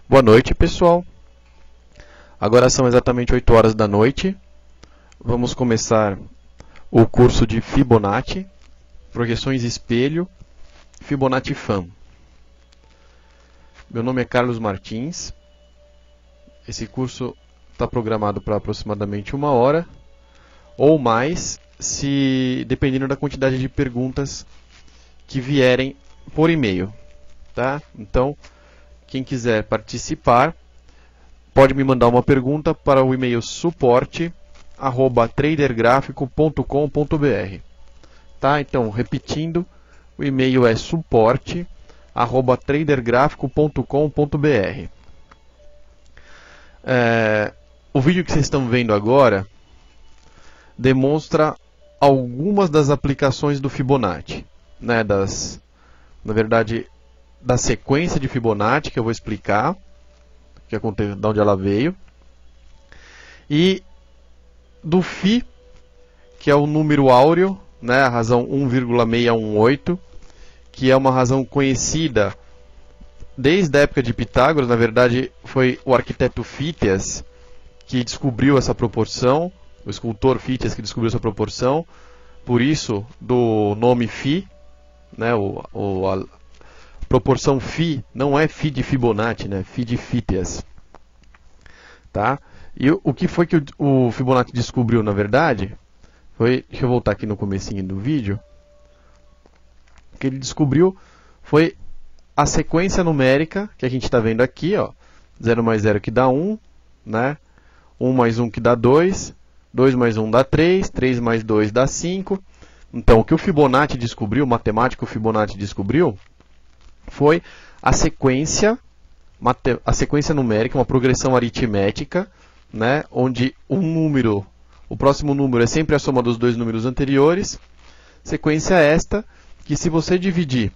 Boa noite, pessoal. Agora são exatamente 8 horas da noite. Vamos começar o curso de Fibonacci, projeções espelho, Fibonacci Fan. Meu nome é Carlos Martins. Esse curso está programado para aproximadamente 1 hora ou mais, dependendo da quantidade de perguntas que vierem por e-mail, tá? Então, quem quiser participar, pode me mandar uma pergunta para o e-mail suporte@tradergrafico.com.br. Tá? Então, repetindo, o e-mail é suporte@tradergrafico.com.br. O vídeo que vocês estão vendo agora demonstra algumas das aplicações do Fibonacci, né? Na verdade, da sequência de Fibonacci, que eu vou explicar que acontece, de onde ela veio, e do Φ, que é o número áureo, né, a razão 1,618, que é uma razão conhecida desde a época de Pitágoras. Na verdade, foi o arquiteto Fítias que descobriu essa proporção, o escultor Fítias que descobriu essa proporção, por isso do nome Φ, né, a proporção Φ não é Φ de Fibonacci, né? Φ de Fítias. Tá? E o que foi que o Fibonacci descobriu, na verdade, foi, deixa eu voltar aqui no comecinho do vídeo, o que ele descobriu foi a sequência numérica que a gente está vendo aqui, ó, 0 mais 0 que dá 1, né? 1 mais 1 que dá 2, 2 mais 1 dá 3, 3 mais 2 dá 5. Então, o que o Fibonacci descobriu, o matemático Fibonacci descobriu, foi a sequência numérica, uma progressão aritmética, né, onde o próximo número é sempre a soma dos dois números anteriores. Sequência esta que, se você dividir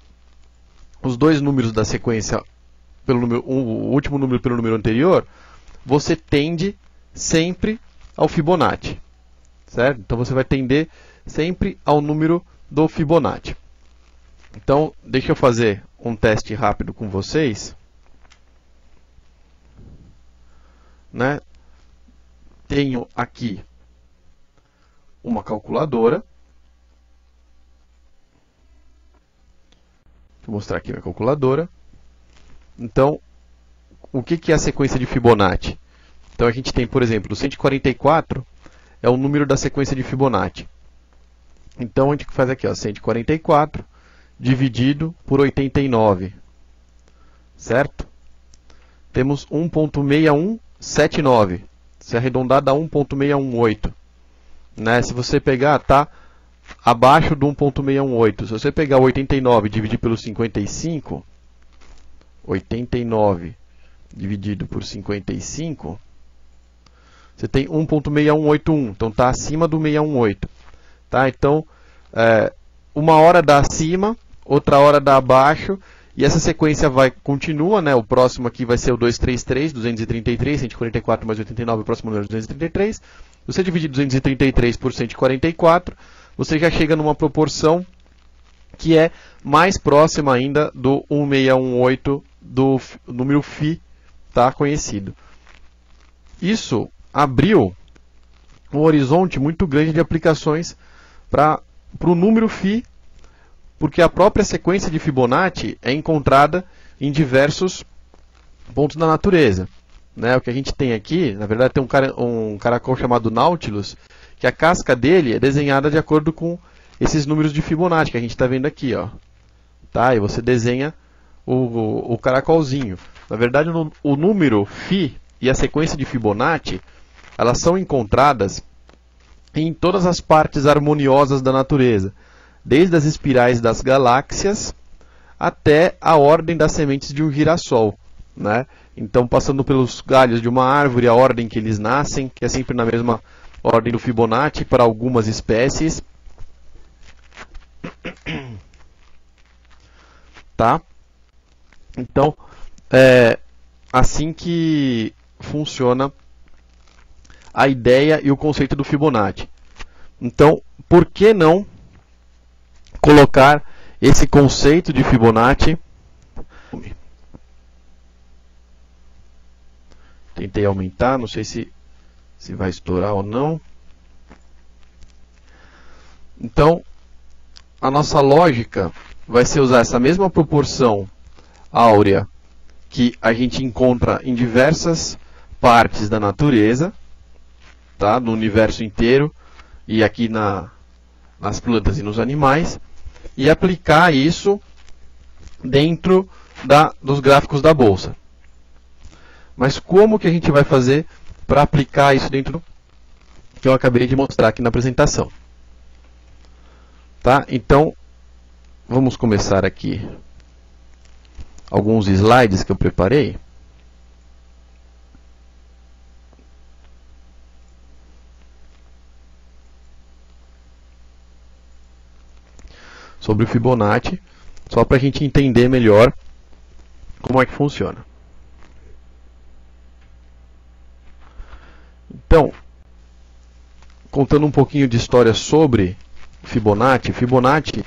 os dois números da sequência o último número pelo número anterior, você tende sempre ao Fibonacci, certo? Então você vai tender sempre ao número do Fibonacci. Então, deixa eu fazer um teste rápido com vocês, né? Tenho aqui uma calculadora. Vou mostrar aqui minha calculadora. Então, o que é a sequência de Fibonacci? Então, a gente tem, por exemplo, o 144 é o número da sequência de Fibonacci. Então, a gente faz aqui, ó, 144 dividido por 89, certo? Temos 1.6179, se arredondar dá 1.618, né? Se você pegar, tá abaixo do 1.618. Se você pegar 89 e dividir pelo 55, 89 dividido por 55, você tem 1.6181, então está acima do 618. Tá? Então, uma hora dá acima, outra hora dá abaixo, e essa sequência continua, né? O próximo aqui vai ser o 233, 233, 144 mais 89, o próximo número é 233. Se você dividir 233 por 144, você já chega numa proporção que é mais próxima ainda do 1618 do número Φ, tá? Conhecido. Isso abriu um horizonte muito grande de aplicações para o número Φ, porque a própria sequência de Fibonacci é encontrada em diversos pontos da natureza, né? O que a gente tem aqui, na verdade, tem um caracol chamado Nautilus, que a casca dele é desenhada de acordo com esses números de Fibonacci que a gente está vendo aqui, ó. Tá? E você desenha o caracolzinho. Na verdade, o número Φ e a sequência de Fibonacci, elas são encontradas em todas as partes harmoniosas da natureza, desde as espirais das galáxias até a ordem das sementes de um girassol, né? Então, passando pelos galhos de uma árvore, a ordem que eles nascem, que é sempre na mesma ordem do Fibonacci para algumas espécies. Tá? Então, é assim que funciona a ideia e o conceito do Fibonacci. Então, por que não colocar esse conceito de Fibonacci Tentei aumentar, não sei se vai estourar ou não. Então, a nossa lógica vai ser usar essa mesma proporção áurea que a gente encontra em diversas partes da natureza, tá? No universo inteiro e aqui nas plantas e nos animais, e aplicar isso dentro dos gráficos da bolsa. Mas como que a gente vai fazer para aplicar isso dentro que eu acabei de mostrar aqui na apresentação? Tá? Então, vamos começar aqui alguns slides que eu preparei. Sobre o Fibonacci, só para a gente entender melhor como é que funciona. Então, contando um pouquinho de história sobre Fibonacci. Fibonacci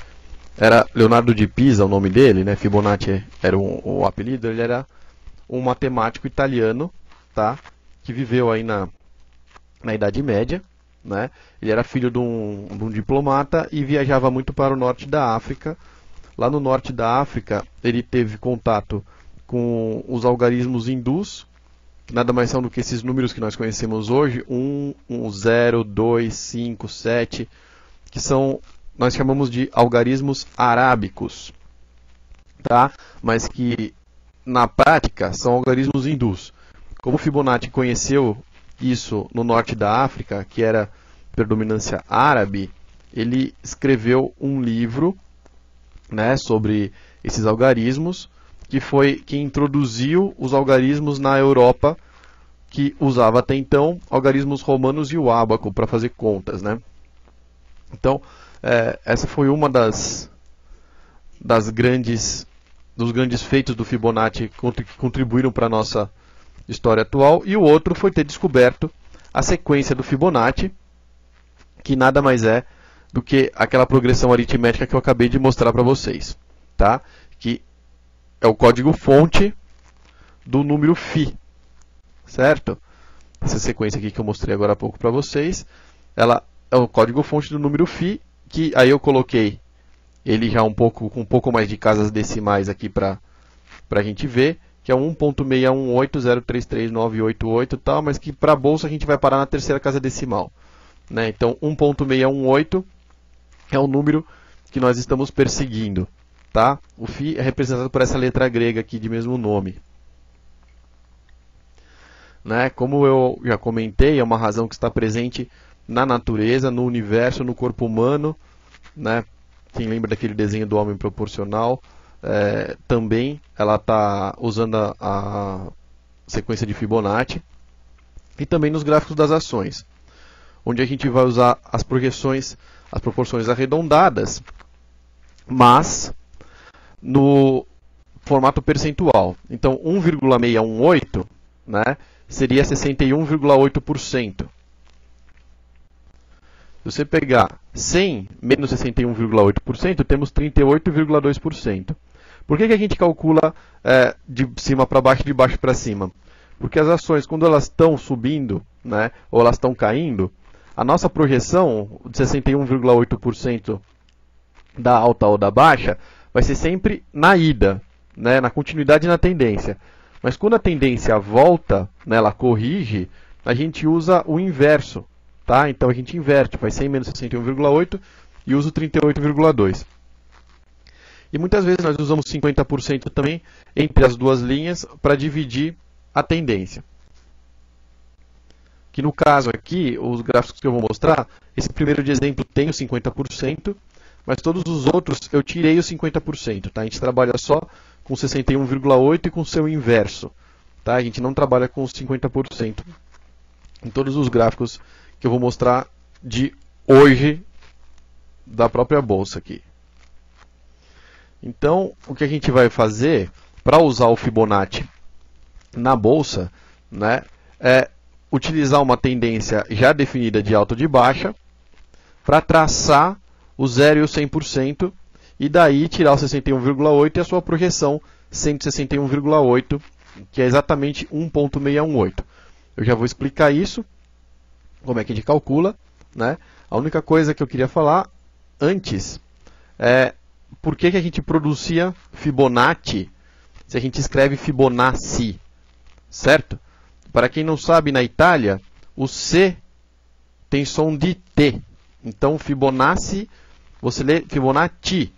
era Leonardo de Pisa, o nome dele, né? Fibonacci era o apelido. Ele era um matemático italiano, tá? Que viveu aí na Idade Média, né? Ele era filho de um diplomata e viajava muito para o norte da África. Lá no norte da África, ele teve contato com os algarismos hindus, que nada mais são do que esses números que nós conhecemos hoje, 1, 0, 2, 5, 7, que nós chamamos de algarismos arábicos, tá? Mas que na prática são algarismos hindus. Como Fibonacci conheceu isso no norte da África, que era predominância árabe, ele escreveu um livro, né, sobre esses algarismos, que introduziu os algarismos na Europa, que usava até então algarismos romanos e o ábaco para fazer contas, né? Então, essa foi uma dos grandes feitos do Fibonacci que contribuíram para a nossa história atual. E o outro foi ter descoberto a sequência do Fibonacci, que nada mais é do que aquela progressão aritmética que eu acabei de mostrar para vocês, tá? Que é o código-fonte do número φ, certo? Essa sequência aqui que eu mostrei agora há pouco para vocês, ela é o código-fonte do número φ, que aí eu coloquei ele já com um pouco mais de casas decimais aqui para a gente ver, que é 1.618033988 e tal, mas que para a bolsa a gente vai parar na terceira casa decimal, né? Então 1.618 é o número que nós estamos perseguindo, tá? O φ é representado por essa letra grega aqui de mesmo nome. Né? Como eu já comentei, é uma razão que está presente na natureza, no universo, no corpo humano, né? Quem lembra daquele desenho do homem proporcional, também ela está usando a sequência de Fibonacci, e também nos gráficos das ações, onde a gente vai usar as proporções arredondadas, mas no formato percentual. Então 1,618, né, seria 61,8%. Se você pegar 100 menos 61,8%, temos 38,2%. Por que a gente calcula de cima para baixo e de baixo para cima? Porque as ações, quando elas estão subindo, né, ou elas estão caindo, a nossa projeção de 61,8% da alta ou da baixa vai ser sempre na ida, né, na continuidade e na tendência. Mas quando a tendência volta, né, ela corrige, a gente usa o inverso. Tá? Então a gente inverte, faz 100 menos 61,8 e usa o 38,2. E muitas vezes nós usamos 50% também entre as duas linhas para dividir a tendência. Que no caso aqui, os gráficos que eu vou mostrar, esse primeiro de exemplo tem o 50%, mas todos os outros eu tirei o 50%. Tá? A gente trabalha só com 61,8 e com o seu inverso. Tá? A gente não trabalha com os 50% em todos os gráficos que eu vou mostrar de hoje da própria bolsa aqui. Então, o que a gente vai fazer para usar o Fibonacci na bolsa, né, é utilizar uma tendência já definida de alta ou de baixa para traçar o 0 e o 100% e daí tirar o 61,8 e a sua projeção 161,8, que é exatamente 1.618. eu já vou explicar isso, como é que a gente calcula, né? A única coisa que eu queria falar antes é por que a gente produzia Fibonacci se a gente escreve Fibonacci, certo? Para quem não sabe, na Itália, o C tem som de T. Então, Fibonacci, você lê Fibonacci.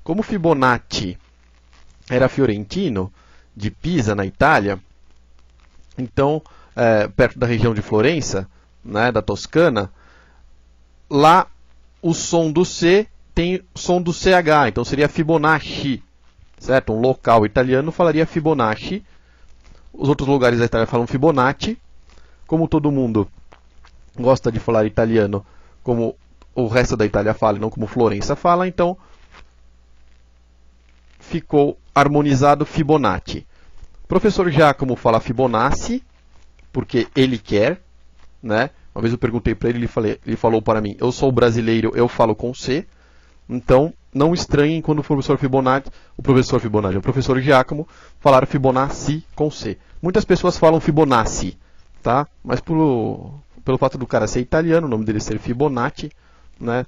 Como Fibonacci era fiorentino, de Pisa, na Itália, então, perto da região de Florença, né, da Toscana, lá o som do C tem som do CH, então seria Fibonacci, certo? Um local italiano falaria Fibonacci, os outros lugares da Itália falam Fibonacci, como todo mundo gosta de falar italiano como o resto da Itália fala e não como Florença fala, então ficou harmonizado Fibonacci. O professor Giacomo fala Fibonacci, porque ele quer, né? Uma vez eu perguntei para ele, ele falou para mim, eu sou brasileiro, eu falo com C, então não estranhem quando o professor Giacomo falar Fibonacci com C. Muitas pessoas falam Fibonacci, tá? Mas pelo fato do cara ser italiano, o nome dele ser Fibonacci, né?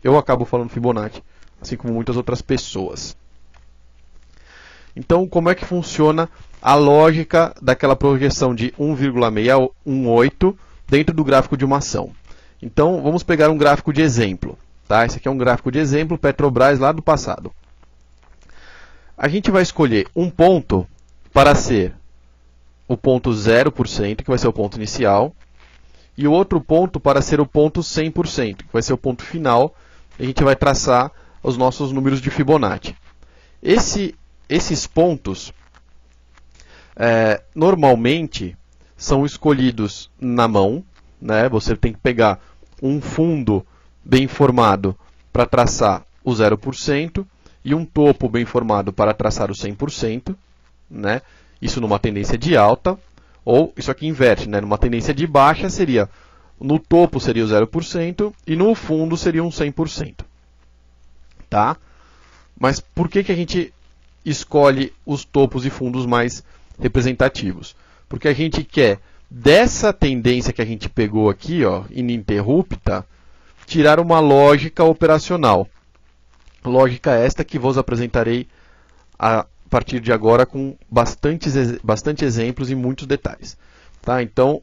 Eu acabo falando Fibonacci, assim como muitas outras pessoas. Então, como é que funciona a lógica daquela projeção de 1,618 dentro do gráfico de uma ação? Então, vamos pegar um gráfico de exemplo. Tá? Esse aqui é um gráfico de exemplo, Petrobras lá do passado. A gente vai escolher um ponto para ser o ponto 0%, que vai ser o ponto inicial, e o outro ponto para ser o ponto 100%, que vai ser o ponto final, e a gente vai traçar os nossos números de Fibonacci. Esses pontos, normalmente, são escolhidos na mão, né? Você tem que pegar um fundo bem formado para traçar o 0% e um topo bem formado para traçar o 100%, né? Isso numa tendência de alta, ou isso aqui inverte, né? Numa tendência de baixa seria, no topo seria o 0% e no fundo seria um 100%. Tá? Mas por que a gente escolhe os topos e fundos mais representativos? Porque a gente quer, dessa tendência que a gente pegou aqui, ó, ininterrupta, tirar uma lógica operacional. Lógica esta que vos apresentarei a partir de agora com bastante exemplos e muitos detalhes. Tá? Então,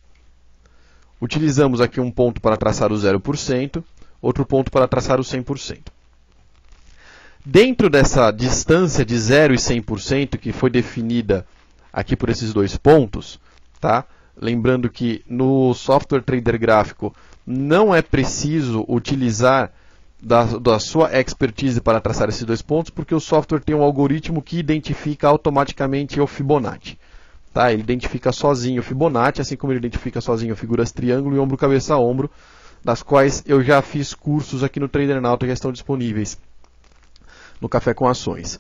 utilizamos aqui um ponto para traçar o 0%, outro ponto para traçar o 100%. Dentro dessa distância de 0 e 100% que foi definida aqui por esses dois pontos, tá? Lembrando que no software trader gráfico não é preciso utilizar da sua expertise para traçar esses dois pontos, porque o software tem um algoritmo que identifica automaticamente o Fibonacci. Tá? Ele identifica sozinho o Fibonacci, assim como ele identifica sozinho figuras triângulo e ombro, cabeça, ombro, das quais eu já fiz cursos aqui no TraderNauta e já estão disponíveis no Café com Ações.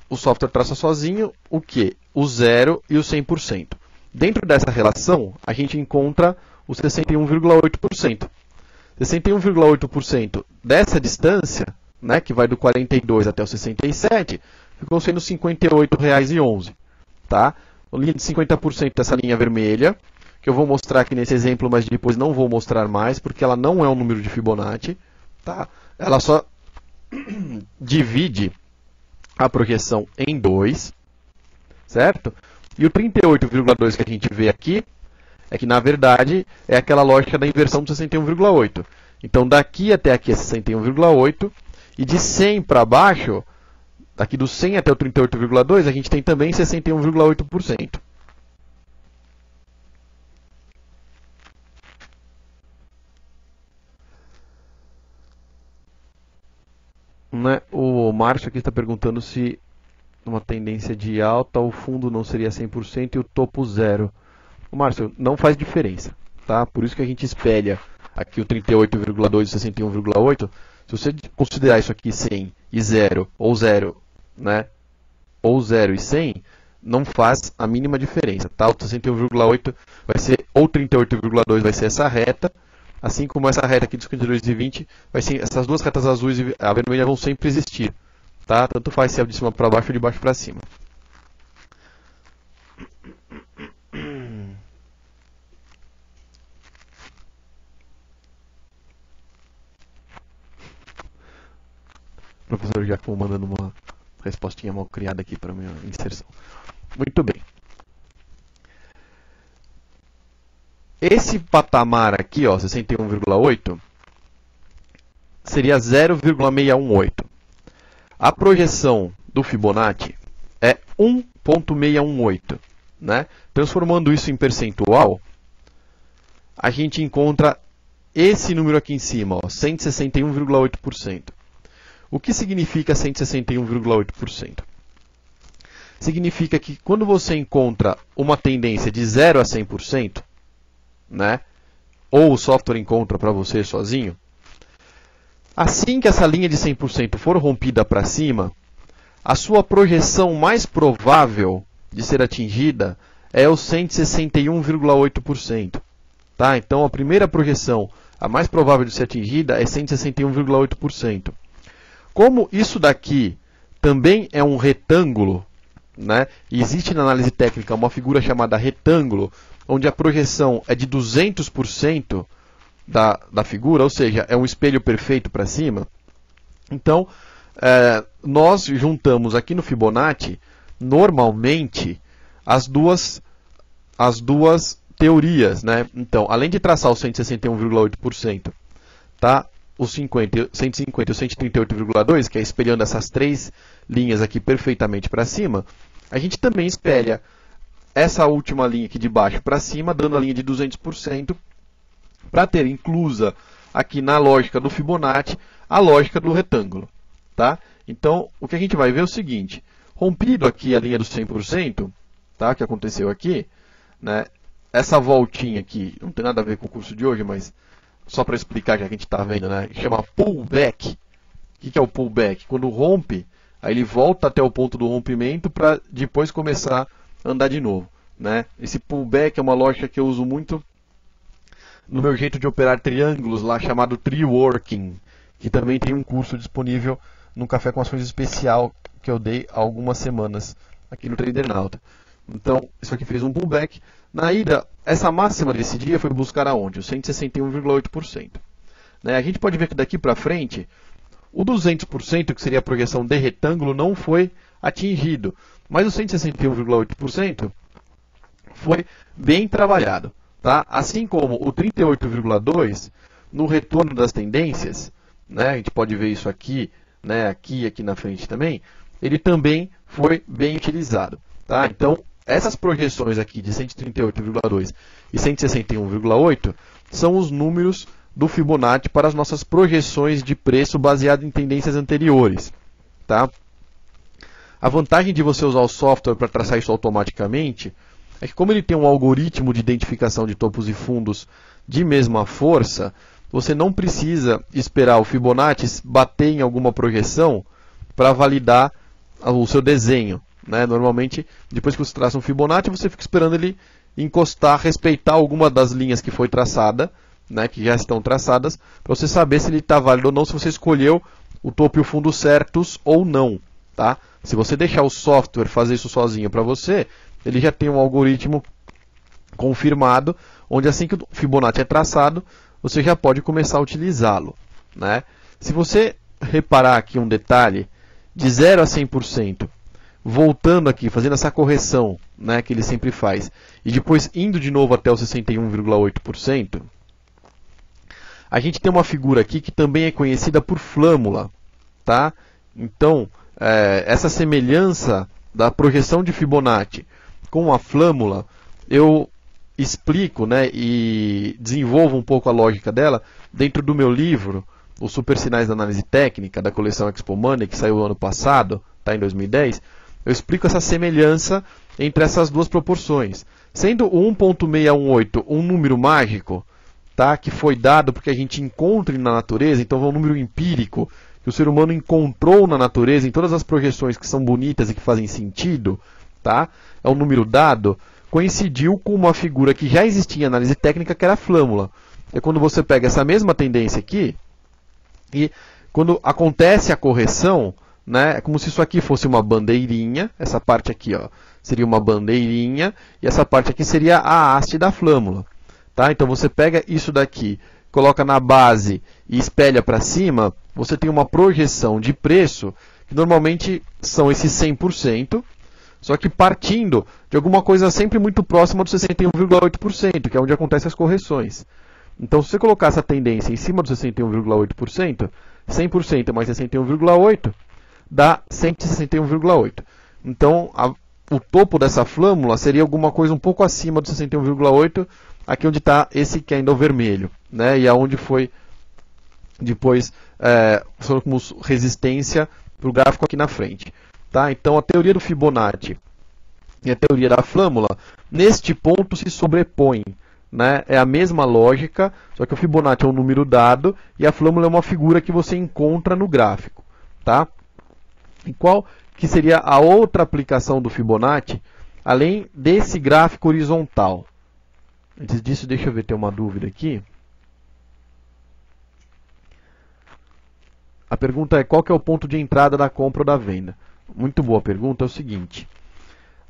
O software traça sozinho o que? O 0 e o 100%. Dentro dessa relação, a gente encontra o 61,8%. 61,8% dessa distância, né, que vai do 42 até o 67, ficou sendo R$ 58,11. Tá? O linha de 50% dessa linha vermelha, que eu vou mostrar aqui nesse exemplo, mas depois não vou mostrar mais, porque ela não é um número de Fibonacci. Tá? Ela só divide a projeção em 2, certo? E o 38,2 que a gente vê aqui é que, na verdade, é aquela lógica da inversão do 61,8. Então, daqui até aqui é 61,8, e de 100 para baixo, daqui do 100 até o 38,2, a gente tem também 61,8%. Né? O Márcio aqui está perguntando se numa tendência de alta o fundo não seria 100% e o topo 0. O Márcio, não faz diferença, tá? Por isso que a gente espelha aqui o 38,2 e 61,8. Se você considerar isso aqui 100 e 0, ou 0, né? Ou 0 e 100, não faz a mínima diferença, tá? O 61,8 vai ser, ou 38,2 vai ser essa reta, assim como essa reta aqui de 52,20, vai ser, essas duas retas azuis e a vermelha vão sempre existir, tá? Tanto faz se é de cima para baixo ou de baixo para cima. professor Jacomo mandando uma respostinha mal criada aqui para minha inserção. Muito bem. Esse patamar aqui, ó, 61,8, seria 0,618. A projeção do Fibonacci é 1,618, né? Transformando isso em percentual, a gente encontra esse número aqui em cima, ó, 161,8%. O que significa 161,8%? Significa que quando você encontra uma tendência de 0 a 100%, né? Ou o software encontra para você sozinho, assim que essa linha de 100% for rompida para cima, a sua projeção mais provável de ser atingida é o 161,8%. Tá? Então, a primeira projeção, a mais provável de ser atingida, é 161,8%. Como isso daqui também é um retângulo, né? E existe na análise técnica uma figura chamada retângulo, onde a projeção é de 200% da figura, ou seja, é um espelho perfeito para cima. Então, nós juntamos aqui no Fibonacci, normalmente, as duas teorias, né? Então, além de traçar o 161,8%, tá? O 150 e o 138,2%, que é espelhando essas três linhas aqui perfeitamente para cima, a gente também espelha essa última linha aqui de baixo para cima, dando a linha de 200%, para ter inclusa aqui na lógica do Fibonacci a lógica do retângulo. Tá? Então, o que a gente vai ver é o seguinte: rompido aqui a linha dos 100%, tá? Que aconteceu aqui, né? Essa voltinha aqui, não tem nada a ver com o curso de hoje, mas só para explicar, já que a gente está vendo, né? Chama pullback. O que é o pullback? Quando rompe, aí ele volta até o ponto do rompimento para depois começar a andar de novo, né? Esse pullback é uma lógica que eu uso muito no meu jeito de operar triângulos lá, chamado Tree Working, que também tem um curso disponível no Café com Ações especial que eu dei há algumas semanas aqui no Tradernauta. Então, isso aqui fez um pullback. Na ida, essa máxima desse dia foi buscar aonde? O 161,8%. Né? A gente pode ver que daqui para frente, o 200%, que seria a projeção de retângulo, não foi atingido. Mas o 161,8% foi bem trabalhado. Tá? Assim como o 38,2% no retorno das tendências, né? A gente pode ver isso aqui, né? aqui na frente também, ele também foi bem utilizado. Tá? Então, essas projeções aqui de 138,2 e 161,8 são os números do Fibonacci para as nossas projeções de preço baseado em tendências anteriores. Tá? A vantagem de você usar o software para traçar isso automaticamente é que, como ele tem um algoritmo de identificação de topos e fundos de mesma força, você não precisa esperar o Fibonacci bater em alguma projeção para validar o seu desenho. Né? Normalmente, depois que você traça um Fibonacci, você fica esperando ele encostar, respeitar alguma das linhas que foi traçada, né? Que já estão traçadas, para você saber se ele está válido ou não, se você escolheu o topo e o fundo certos ou não. Tá? Se você deixar o software fazer isso sozinho para você, ele já tem um algoritmo confirmado, onde assim que o Fibonacci é traçado, você já pode começar a utilizá-lo. Né? Se você reparar aqui um detalhe, de 0 a 100%, voltando aqui, fazendo essa correção, né, que ele sempre faz, e depois indo de novo até o 61,8%, a gente tem uma figura aqui que também é conhecida por flâmula. Tá? Então, essa semelhança da projeção de Fibonacci com a flâmula, eu explico, né, e desenvolvo um pouco a lógica dela dentro do meu livro, Os Super Sinais da Análise Técnica, da coleção Expo Money, que saiu ano passado, tá, em 2010. Eu explico essa semelhança entre essas duas proporções. Sendo o 1,618 um número mágico, tá, que foi dado porque a gente encontra na natureza, então é um número empírico, que o ser humano encontrou na natureza, em todas as projeções que são bonitas e que fazem sentido, tá? É um número dado, coincidiu com uma figura que já existia em análise técnica, que era a flâmula. É quando você pega essa mesma tendência aqui, e quando acontece a correção, né, é como se isso aqui fosse uma bandeirinha, essa parte aqui, ó, seria uma bandeirinha, e essa parte aqui seria a haste da flâmula. Tá? Então você pega isso daqui, coloca na base e espelha para cima, você tem uma projeção de preço, que normalmente são esses 100%, só que partindo de alguma coisa sempre muito próxima do 61,8%, que é onde acontecem as correções. Então, se você colocar essa tendência em cima do 61,8%, 100% mais 61,8% dá 161,8%. Então, o topo dessa flâmula seria alguma coisa um pouco acima do 61,8%, aqui onde está esse candle vermelho, né? E aonde foi depois como resistência para o gráfico aqui na frente. Tá? Então, a teoria do Fibonacci e a teoria da flâmula, neste ponto, se sobrepõem. Né? É a mesma lógica, só que o Fibonacci é um número dado e a flâmula é uma figura que você encontra no gráfico. Tá? E qual que seria a outra aplicação do Fibonacci, além desse gráfico horizontal? Antes disso, deixa eu ver, tem uma dúvida aqui. A pergunta é: qual que é o ponto de entrada da compra ou da venda? Muito boa pergunta. É o seguinte: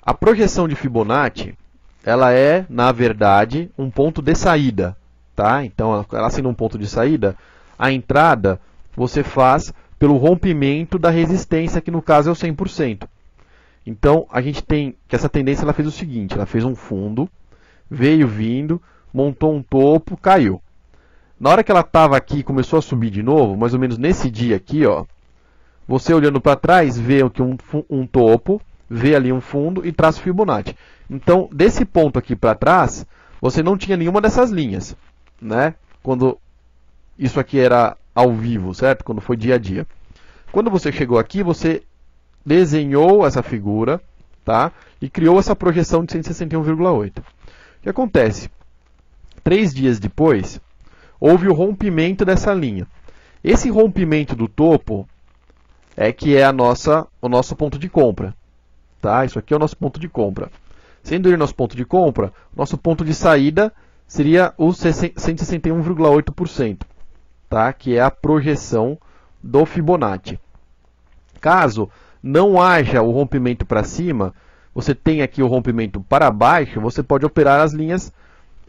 a projeção de Fibonacci, ela é, na verdade, um ponto de saída. Tá? Então, ela sendo um ponto de saída, a entrada você faz pelo rompimento da resistência, que no caso é o 100%. Então, a gente tem que essa tendência ela fez o seguinte: ela fez um fundo, veio vindo, montou um topo, caiu. Na hora que ela estava aqui e começou a subir de novo, mais ou menos nesse dia aqui, ó, você olhando para trás, vê aqui um topo, vê ali um fundo e traça o Fibonacci. Então, desse ponto aqui para trás, você não tinha nenhuma dessas linhas, né? Quando isso aqui era ao vivo, certo? Quando foi dia a dia. Quando você chegou aqui, você desenhou essa figura, tá? E criou essa projeção de 161,8. O que acontece? 3 dias depois, houve o rompimento dessa linha. Esse rompimento do topo é que é o nosso ponto de compra. Tá? Isso aqui é o nosso ponto de compra. Sendo ele nosso ponto de compra, nosso ponto de saída seria o 161,8%, tá? Que é a projeção do Fibonacci. Caso não haja o rompimento para cima, você tem aqui o rompimento para baixo, você pode operar as linhas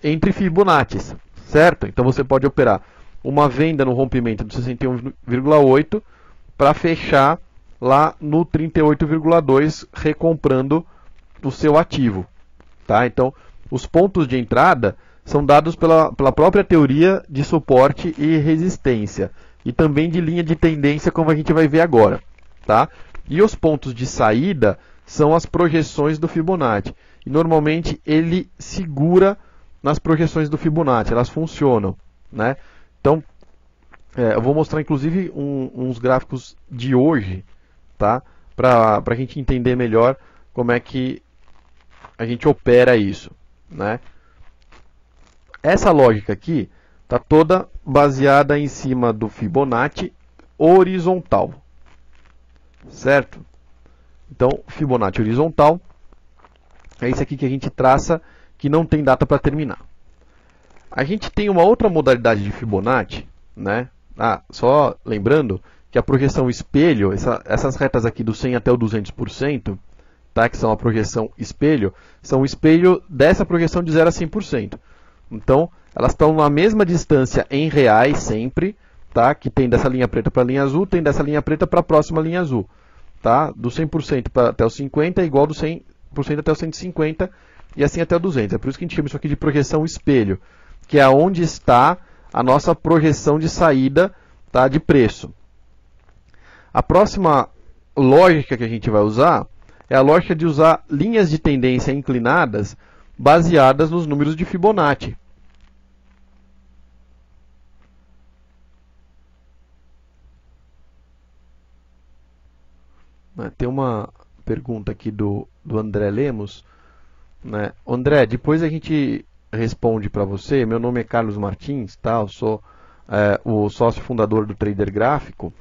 entre Fibonaccis, certo? Então você pode operar uma venda no rompimento do 61,8 para fechar lá no 38,2, recomprando o seu ativo. Tá? Então, os pontos de entrada são dados pela própria teoria de suporte e resistência, e também de linha de tendência, como a gente vai ver agora. Tá? E os pontos de saída são as projeções do Fibonacci. E normalmente ele segura nas projeções do Fibonacci, elas funcionam. Né? Então, eu vou mostrar inclusive uns gráficos de hoje, tá? Para a gente entender melhor como é que a gente opera isso. Né? Essa lógica aqui está toda baseada em cima do Fibonacci horizontal. Certo? Então, Fibonacci horizontal é esse aqui que a gente traça, que não tem data para terminar. A gente tem uma outra modalidade de Fibonacci, né? Só lembrando que a projeção espelho, essas retas aqui do 100 até o 200%, tá? Que são a projeção espelho, são o espelho dessa projeção de 0 a 100%. Então, elas estão na mesma distância em reais sempre, tá? Que tem dessa linha preta para a linha azul, tem dessa linha preta para a próxima linha azul. Tá? Do 100% até o 50% é igual do 100% até o 150% e assim até o 200%. É por isso que a gente chama isso aqui de projeção espelho, que é onde está a nossa projeção de saída, tá, de preço. A próxima lógica que a gente vai usar é a lógica de usar linhas de tendência inclinadas baseadas nos números de Fibonacci. Tem uma pergunta aqui do André Lemos. Né? André, depois a gente responde para você. Meu nome é Carlos Martins, tá? Eu sou o sócio fundador do Trader Gráfico,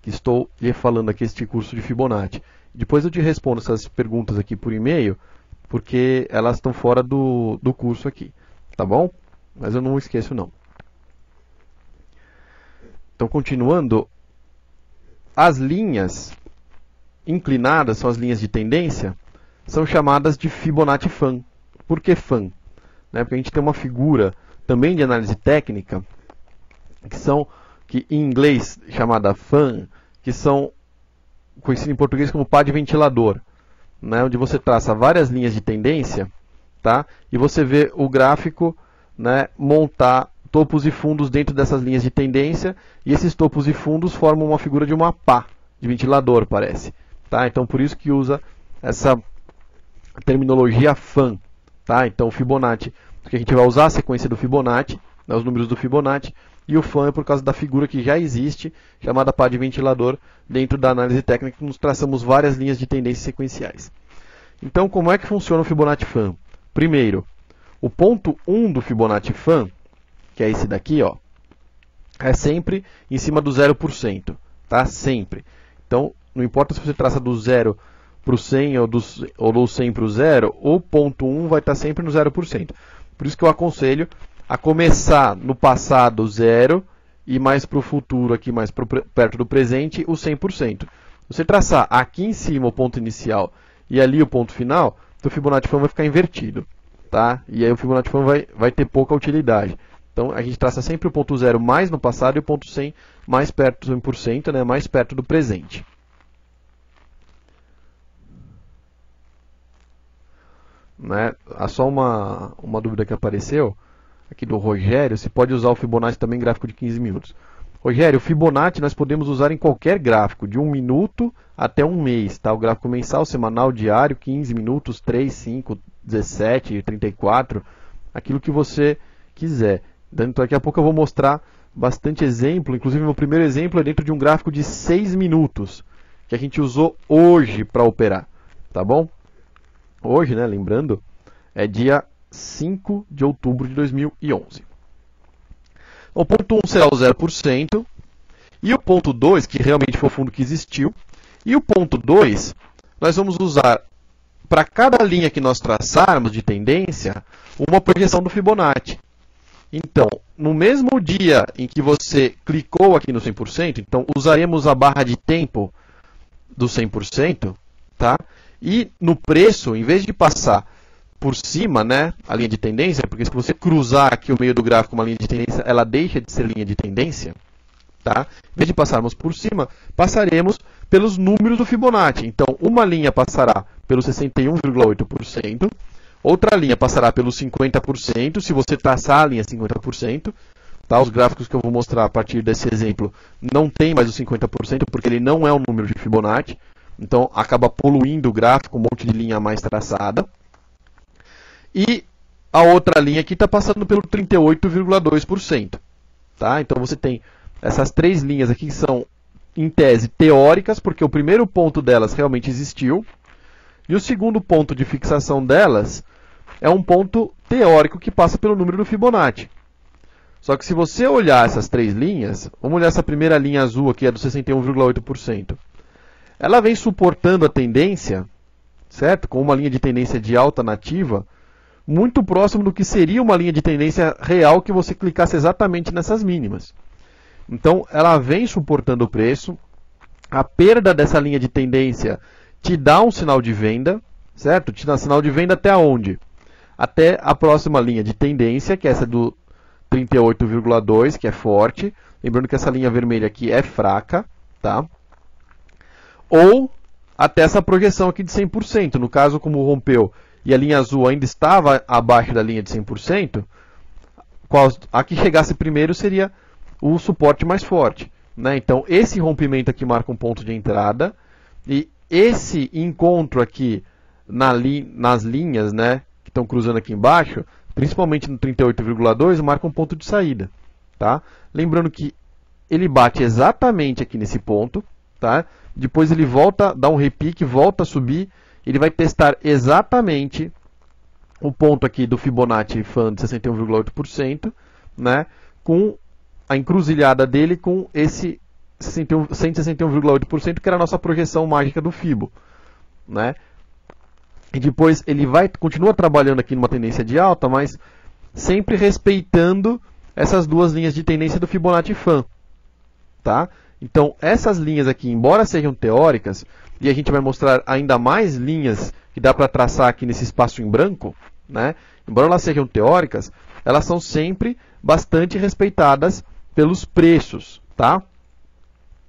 que estou lhe falando aqui este curso de Fibonacci. Depois eu te respondo essas perguntas aqui por e-mail, porque elas estão fora do curso aqui, tá bom? Mas eu não esqueço não. Então, continuando, as linhas inclinadas, são as linhas de tendência, são chamadas de Fibonacci Fan. Por que Fan? Porque a gente tem uma figura também de análise técnica, que em inglês chamada fan, que são conhecidas em português como pá de ventilador, né, onde você traça várias linhas de tendência, tá, e você vê o gráfico, né, montar topos e fundos dentro dessas linhas de tendência, e esses topos e fundos formam uma figura de uma pá de ventilador, parece. Tá? Então por isso que usa essa terminologia fan. Tá? Então o Fibonacci, porque a gente vai usar a sequência do Fibonacci, né, os números do Fibonacci, e o fan é por causa da figura que já existe, chamada pá de ventilador, dentro da análise técnica, que nos traçamos várias linhas de tendência sequenciais. Então como é que funciona o Fibonacci fan? Primeiro, o ponto 1 do Fibonacci fan, que é esse daqui, ó, é sempre em cima do 0%, tá? Sempre. Então, não importa se você traça do 0 para o 100 ou do 100 para o 0, o ponto 1 vai estar sempre no 0%. Por isso que eu aconselho a começar no passado 0 e mais para o futuro, aqui mais perto do presente, o 100%. Você traçar aqui em cima o ponto inicial e ali o ponto final, o Fibonacci fan vai ficar invertido. Tá? E aí o Fibonacci fan vai ter pouca utilidade. Então a gente traça sempre o ponto 0 mais no passado e o ponto 100 mais perto do 100%, né, mais perto do presente. Né? Há só uma dúvida que apareceu aqui do Rogério, se pode usar o Fibonacci também em gráfico de 15 minutos. Rogério, o Fibonacci nós podemos usar em qualquer gráfico, de 1 minuto até 1 mês. Tá? O gráfico mensal, semanal, diário, 15 minutos, 3, 5, 17, 34, aquilo que você quiser. Então daqui a pouco eu vou mostrar bastante exemplo, inclusive meu primeiro exemplo é dentro de um gráfico de 6 minutos, que a gente usou hoje para operar. Tá bom? Hoje, né, lembrando, é dia 5 de outubro de 2011. O ponto 1 será o 0%, e o ponto 2, que realmente foi o fundo que existiu, e o ponto 2, nós vamos usar para cada linha que nós traçarmos de tendência, uma projeção do Fibonacci. Então, no mesmo dia em que você clicou aqui no 100%, então usaremos a barra de tempo do 100%, tá? E no preço, em vez de passar por cima, né, a linha de tendência, porque se você cruzar aqui o meio do gráfico uma linha de tendência, ela deixa de ser linha de tendência, tá? Em vez de passarmos por cima, passaremos pelos números do Fibonacci. Então, uma linha passará pelo 61,8%, outra linha passará pelo 50%, se você traçar a linha 50%. Tá? Os gráficos que eu vou mostrar a partir desse exemplo não tem mais o 50%, porque ele não é um número de Fibonacci. Então, acaba poluindo o gráfico, um monte de linha a mais traçada. E a outra linha aqui está passando pelo 38,2%. Tá? Então, você tem essas três linhas aqui que são, em tese, teóricas, porque o primeiro ponto delas realmente existiu. E o segundo ponto de fixação delas é um ponto teórico que passa pelo número do Fibonacci. Só que se você olhar essas três linhas, vamos olhar essa primeira linha azul aqui, é do 61,8%. Ela vem suportando a tendência, certo? Com uma linha de tendência de alta nativa, muito próximo do que seria uma linha de tendência real que você clicasse exatamente nessas mínimas. Então, ela vem suportando o preço. A perda dessa linha de tendência te dá um sinal de venda, certo? Te dá sinal de venda até onde? Até a próxima linha de tendência, que é essa do 38,2, que é forte. Lembrando que essa linha vermelha aqui é fraca, tá? Ou até essa projeção aqui de 100%. No caso, como rompeu e a linha azul ainda estava abaixo da linha de 100%, a que chegasse primeiro seria o suporte mais forte. Né? Então, esse rompimento aqui marca um ponto de entrada, e esse encontro aqui nas linhas, né, que estão cruzando aqui embaixo, principalmente no 38,2, marca um ponto de saída. Tá? Lembrando que ele bate exatamente aqui nesse ponto, tá? Depois ele volta, dá um repique, volta a subir, ele vai testar exatamente o ponto aqui do Fibonacci fan de 61,8%, né? Com a encruzilhada dele com esse 161,8%, que era a nossa projeção mágica do Fibo, né? E depois ele continua trabalhando aqui numa tendência de alta, mas sempre respeitando essas duas linhas de tendência do Fibonacci fan, tá? Então, essas linhas aqui, embora sejam teóricas, e a gente vai mostrar ainda mais linhas que dá para traçar aqui nesse espaço em branco, né? Embora elas sejam teóricas, elas são sempre bastante respeitadas pelos preços, tá?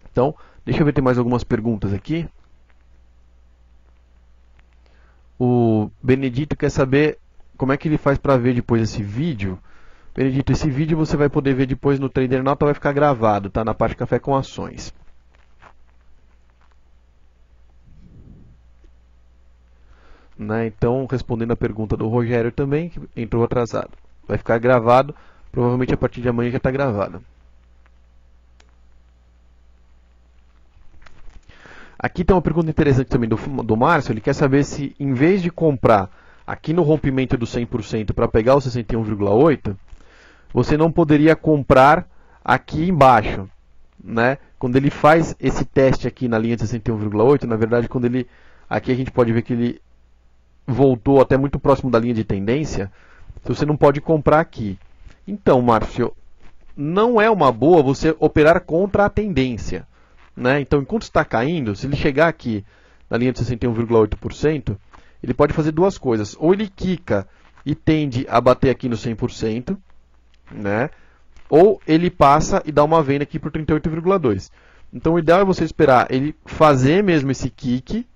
Então, deixa eu ver, tem mais algumas perguntas aqui. O Benedito quer saber como é que ele faz para ver depois esse vídeo. Benedito, esse vídeo você vai poder ver depois no Trader Nota, vai ficar gravado, tá? Na parte Café com Ações. Né? Então, respondendo a pergunta do Rogério também, que entrou atrasado. Vai ficar gravado, provavelmente a partir de amanhã já está gravado. Aqui tem uma pergunta interessante também do Márcio, ele quer saber se, em vez de comprar aqui no rompimento do 100% para pegar o 61,8%, você não poderia comprar aqui embaixo, né? Quando ele faz esse teste aqui na linha de 61,8%, na verdade, quando ele, aqui a gente pode ver que ele voltou até muito próximo da linha de tendência, você não pode comprar aqui. Então, Márcio, não é uma boa você operar contra a tendência, né? Então, enquanto está caindo, se ele chegar aqui na linha de 61,8%, ele pode fazer duas coisas. Ou ele quica e tende a bater aqui no 100%, né? Ou ele passa e dá uma venda aqui por 38,2%. Então, o ideal é você esperar ele fazer mesmo esse kick,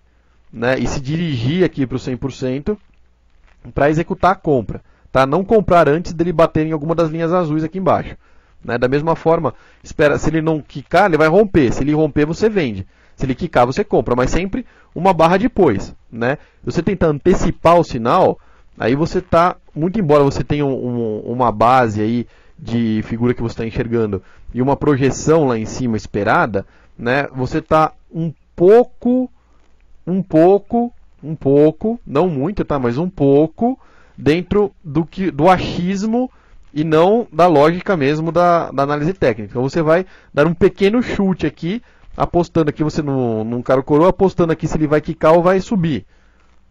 né? E se dirigir aqui para o 100% para executar a compra. Tá? Não comprar antes dele bater em alguma das linhas azuis aqui embaixo. Né? Da mesma forma, espera, se ele não quicar, ele vai romper. Se ele romper, você vende. Se ele quicar, você compra. Mas sempre uma barra depois. Né? Se você tentar antecipar o sinal, aí você está, muito embora você tenha uma base aí de figura que você está enxergando e uma projeção lá em cima esperada, né? Você está um pouco, não muito, tá? Mas um pouco dentro do achismo e não da lógica mesmo da análise técnica. Então você vai dar um pequeno chute aqui, apostando aqui, você num cara coroa, apostando aqui se ele vai quicar ou vai subir.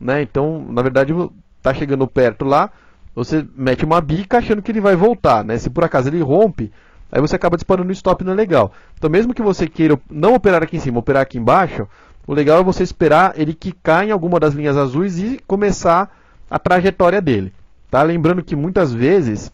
Né? Então, na verdade, está chegando perto lá, você mete uma bica achando que ele vai voltar. Né? Se por acaso ele rompe, aí você acaba disparando o stop, não é legal. Então, mesmo que você queira não operar aqui em cima, operar aqui embaixo, o legal é você esperar ele quicar em alguma das linhas azuis e começar a trajetória dele. Tá? Lembrando que muitas vezes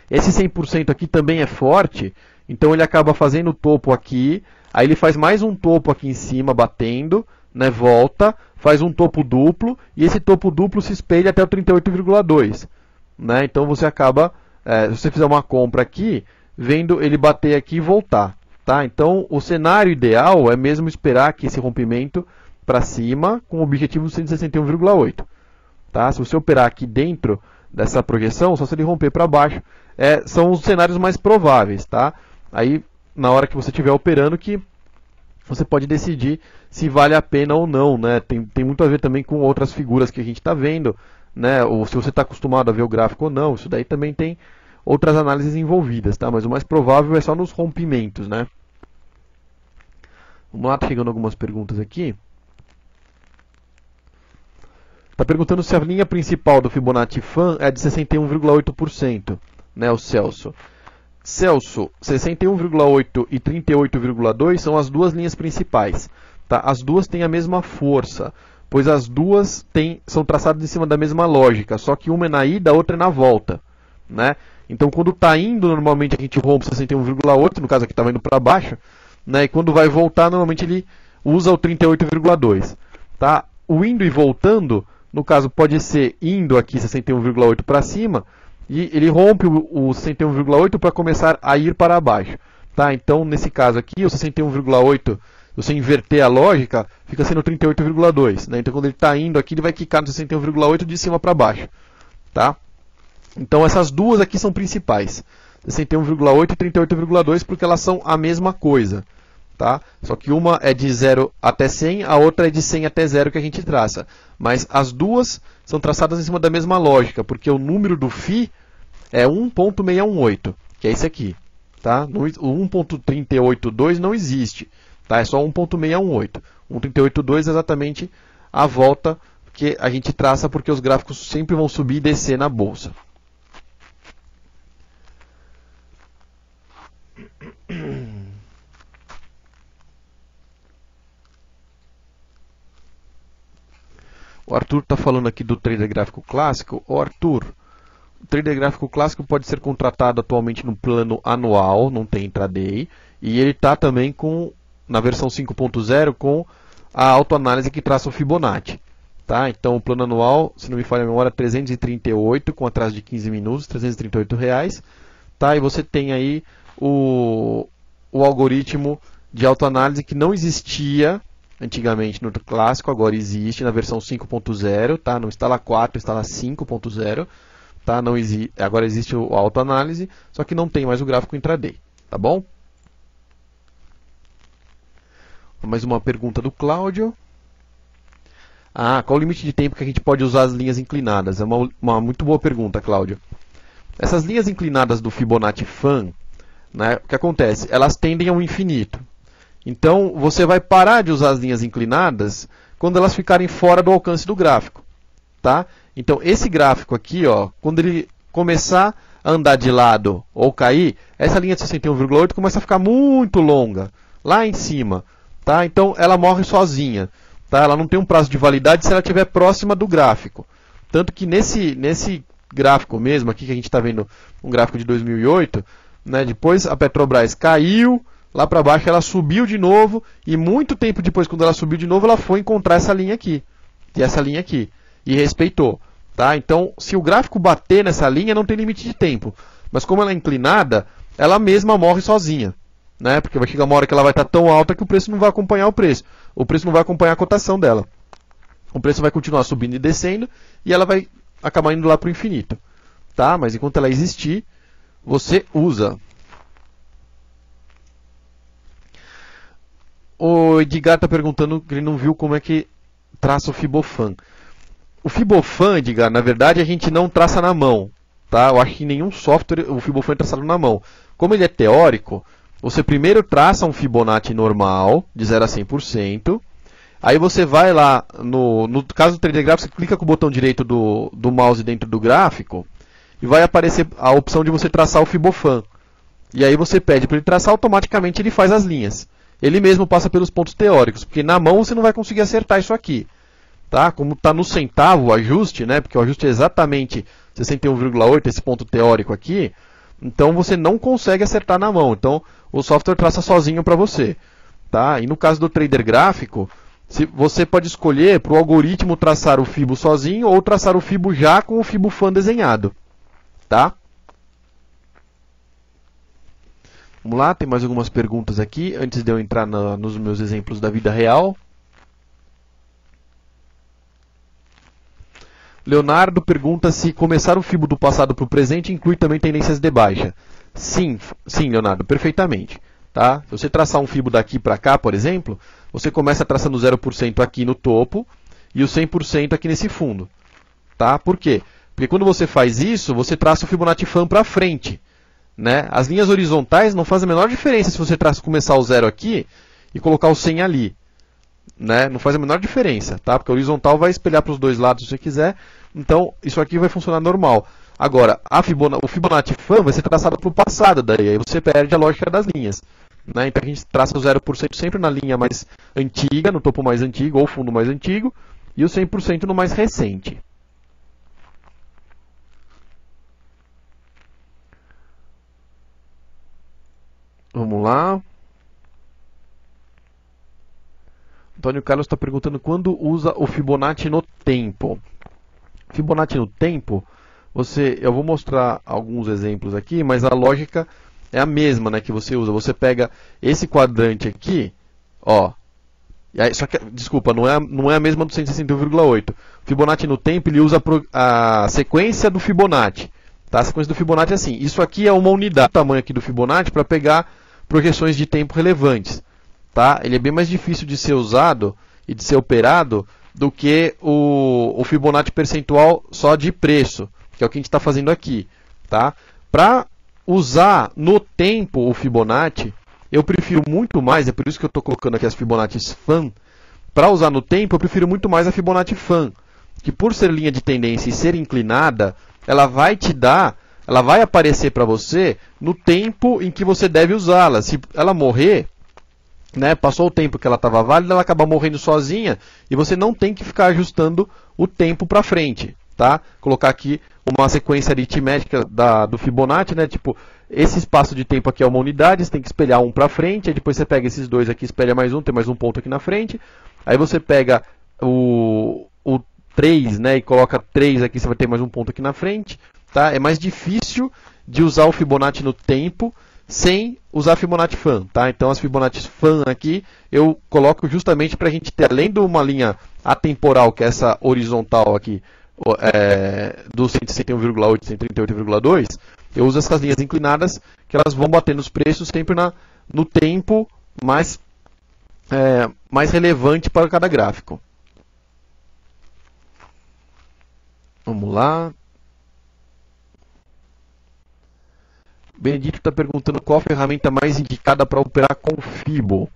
esse 100% aqui também é forte, então ele acaba fazendo o topo aqui, aí ele faz mais um topo aqui em cima, batendo, né, volta, faz um topo duplo, e esse topo duplo se espelha até o 38,2. Né? Então você acaba, se você fizer uma compra aqui, vendo ele bater aqui e voltar. Tá? Então o cenário ideal é mesmo esperar aqui esse rompimento para cima, com o objetivo de 161,8. Tá? Se você operar aqui dentro dessa projeção, só se ele romper para baixo, são os cenários mais prováveis. Tá? Aí, na hora que você estiver operando, que você pode decidir se vale a pena ou não. Né? Tem muito a ver também com outras figuras que a gente está vendo, né? Ou se você está acostumado a ver o gráfico ou não. Isso daí também tem outras análises envolvidas. Tá? Mas o mais provável é só nos rompimentos. Né? Vamos lá, tá chegando algumas perguntas aqui. Está perguntando se a linha principal do Fibonacci Fan é de 61,8%, né, o Celso. Celso, 61,8 e 38,2 são as duas linhas principais. Tá? As duas têm a mesma força, pois as duas são traçadas em cima da mesma lógica, só que uma é na ida, a outra é na volta. Né? Então, quando está indo, normalmente a gente rompe 61,8, no caso aqui estava indo para baixo, né? E quando vai voltar, normalmente ele usa o 38,2. Tá? O indo e voltando, no caso, pode ser indo aqui 61,8 para cima, e ele rompe o 61,8 para começar a ir para baixo. Tá? Então, nesse caso aqui, o 61,8, se você inverter a lógica, fica sendo 38,2. Né? Então, quando ele está indo aqui, ele vai quicar no 61,8 de cima para baixo. Tá? Então, essas duas aqui são principais. 61,8 e 38,2, porque elas são a mesma coisa. Tá? Só que uma é de 0 até 100, a outra é de 100 até 0 que a gente traça. Mas as duas são traçadas em cima da mesma lógica, porque o número do Φ é 1.618, que é esse aqui. Tá? O 1.382 não existe, tá? É só 1.618. 1.382 é exatamente a volta que a gente traça, porque os gráficos sempre vão subir e descer na bolsa. O Arthur está falando aqui do trader gráfico clássico. Ô Arthur, trader gráfico clássico pode ser contratado atualmente no plano anual, não tem intraday, e ele está também na versão 5.0 com a autoanálise que traça o Fibonacci. Tá? Então o plano anual, se não me falha a memória, 338 com atraso de 15 minutos, R$338. Tá? E você tem aí o algoritmo de autoanálise que não existia antigamente no clássico, agora existe na versão 5.0, tá? Não instala 4, instala 5.0, tá? Agora existe a autoanálise, só que não tem mais o gráfico intraday, tá bom? Mais uma pergunta do Cláudio. Qual o limite de tempo que a gente pode usar as linhas inclinadas? É uma muito boa pergunta, Cláudio. Essas linhas inclinadas do Fibonacci Fan, né, o que acontece? Elas tendem ao infinito. Então, você vai parar de usar as linhas inclinadas quando elas ficarem fora do alcance do gráfico. Tá? Então, esse gráfico aqui, ó, quando ele começar a andar de lado ou cair, essa linha de 61,8 começa a ficar muito longa, lá em cima. Tá? Então, ela morre sozinha. Tá? Ela não tem um prazo de validade se ela estiver próxima do gráfico. Tanto que nesse gráfico mesmo, aqui que a gente está vendo um gráfico de 2008, né, depois a Petrobras caiu, lá para baixo ela subiu de novo, e muito tempo depois, quando ela subiu de novo, ela foi encontrar essa linha aqui, e essa linha aqui, e respeitou. Tá? Então, se o gráfico bater nessa linha, não tem limite de tempo. Mas como ela é inclinada, ela mesma morre sozinha. Né? Porque vai chegar uma hora que ela vai estar tão alta que o preço não vai acompanhar o preço. O preço não vai acompanhar a cotação dela. O preço vai continuar subindo e descendo, e ela vai acabar indo lá para o infinito. Tá? Mas enquanto ela existir, você usa. O Edgar está perguntando que ele não viu como é que traça o Fibofan. O Fibofan, Edgar, na verdade a gente não traça na mão. Tá? Eu acho que nenhum software o Fibofan é traçado na mão. Como ele é teórico, você primeiro traça um Fibonacci normal, de 0 a 100%. Aí você vai lá, no caso do trader gráfico, você clica com o botão direito do mouse dentro do gráfico e vai aparecer a opção de você traçar o Fibofan. E aí você pede para ele traçar, automaticamente ele faz as linhas. Ele mesmo passa pelos pontos teóricos, porque na mão você não vai conseguir acertar isso aqui. Tá? Como está no centavo o ajuste, né? Porque o ajuste é exatamente 61,8, esse ponto teórico aqui, então você não consegue acertar na mão. Então o software traça sozinho para você. Tá? E no caso do trader gráfico, você pode escolher para o algoritmo traçar o Fibo sozinho ou traçar o Fibo já com o Fibofan desenhado. Tá? Vamos lá, tem mais algumas perguntas aqui, antes de eu entrar nos meus exemplos da vida real. Leonardo pergunta se começar o Fibo do passado para o presente inclui também tendências de baixa. Sim, Leonardo, perfeitamente. Tá? Se você traçar um Fibo daqui para cá, por exemplo, você começa traçando 0% aqui no topo e o 100% aqui nesse fundo. Tá? Por quê? Porque quando você faz isso, você traça o Fibonacci Fan para frente. Né? As linhas horizontais não fazem a menor diferença se você começar o 0 aqui e colocar o 100 ali. Né? Não faz a menor diferença, tá? Porque a horizontal vai espelhar para os dois lados se você quiser. Então, isso aqui vai funcionar normal. Agora, o Fibonacci Fan vai ser traçado para o passado, daí aí você perde a lógica das linhas. Né? Então, a gente traça o 0% sempre na linha mais antiga, no topo mais antigo ou fundo mais antigo, e o 100% no mais recente. Vamos lá. Antônio Carlos está perguntando quando usa o Fibonacci no tempo. Fibonacci no tempo, eu vou mostrar alguns exemplos aqui, mas a lógica é a mesma, né, que você usa. Você pega esse quadrante aqui, ó. Só que, desculpa, não é a mesma do 161,8. Fibonacci no tempo, ele usa a sequência do Fibonacci. Tá? A sequência do Fibonacci é assim. Isso aqui é uma unidade, o tamanho aqui do Fibonacci, para pegar projeções de tempo relevantes. Tá? Ele é bem mais difícil de ser usado e de ser operado do que o Fibonacci percentual só de preço, que é o que a gente está fazendo aqui. Tá? Para usar no tempo o Fibonacci, eu prefiro muito mais, é por isso que eu estou colocando aqui as Fibonacci Fan. Para usar no tempo, eu prefiro muito mais a Fibonacci Fan, que por ser linha de tendência e ser inclinada, ela vai aparecer para você no tempo em que você deve usá-la. Se ela morrer, né, passou o tempo que ela estava válida, ela acaba morrendo sozinha e você não tem que ficar ajustando o tempo para frente. Tá? Colocar aqui uma sequência aritmética do Fibonacci, né? Tipo, esse espaço de tempo aqui é uma unidade, você tem que espelhar um para frente, aí depois você pega esses dois aqui, espelha mais um, tem mais um ponto aqui na frente. Aí você pega o 3, né, e coloca 3 aqui, você vai ter mais um ponto aqui na frente. Tá? É mais difícil de usar o Fibonacci no tempo sem usar Fibonacci Fan. Tá? Então as Fibonacci Fan aqui eu coloco justamente para a gente ter, além de uma linha atemporal, que é essa horizontal aqui, do 161,8 e 138,2, eu uso essas linhas inclinadas que elas vão bater nos preços sempre no tempo mais relevante para cada gráfico. Vamos lá. Benedito está perguntando qual a ferramenta mais indicada para operar com Fibo.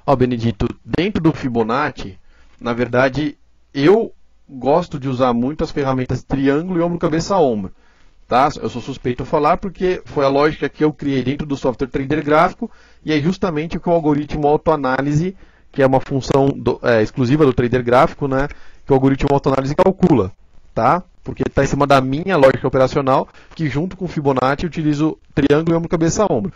Ó, Benedito, dentro do Fibonacci, na verdade, eu gosto de usar muito as ferramentas triângulo e ombro, cabeça, ombro. Tá? Eu sou suspeito a falar porque foi a lógica que eu criei dentro do software Trader Gráfico e é justamente o que o algoritmo autoanálise, que é uma função exclusiva do Trader Gráfico, né, que o algoritmo autoanálise calcula. Tá? Porque está em cima da minha lógica operacional, que junto com o Fibonacci eu utilizo triângulo e ombro, cabeça, ombro.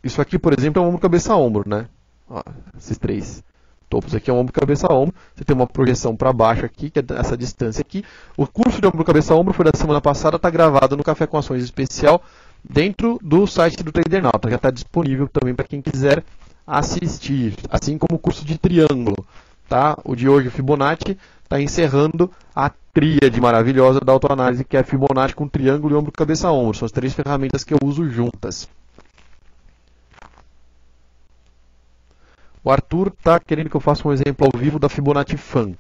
Isso aqui, por exemplo, é um ombro, cabeça, ombro, né? Ó, esses três topos aqui é um ombro, cabeça, ombro. Você tem uma projeção para baixo aqui, que é essa distância aqui. O curso de ombro, cabeça, ombro foi da semana passada, está gravado no Café com Ações Especial, dentro do site do Trader Nauta. Já está disponível também para quem quiser assistir, assim como o curso de triângulo. Tá? O de hoje, o Fibonacci, está encerrando a tríade maravilhosa da autoanálise, que é Fibonacci com triângulo e ombro, cabeça, ombro. São as três ferramentas que eu uso juntas. O Arthur está querendo que eu faça um exemplo ao vivo da Fibonacci Fan.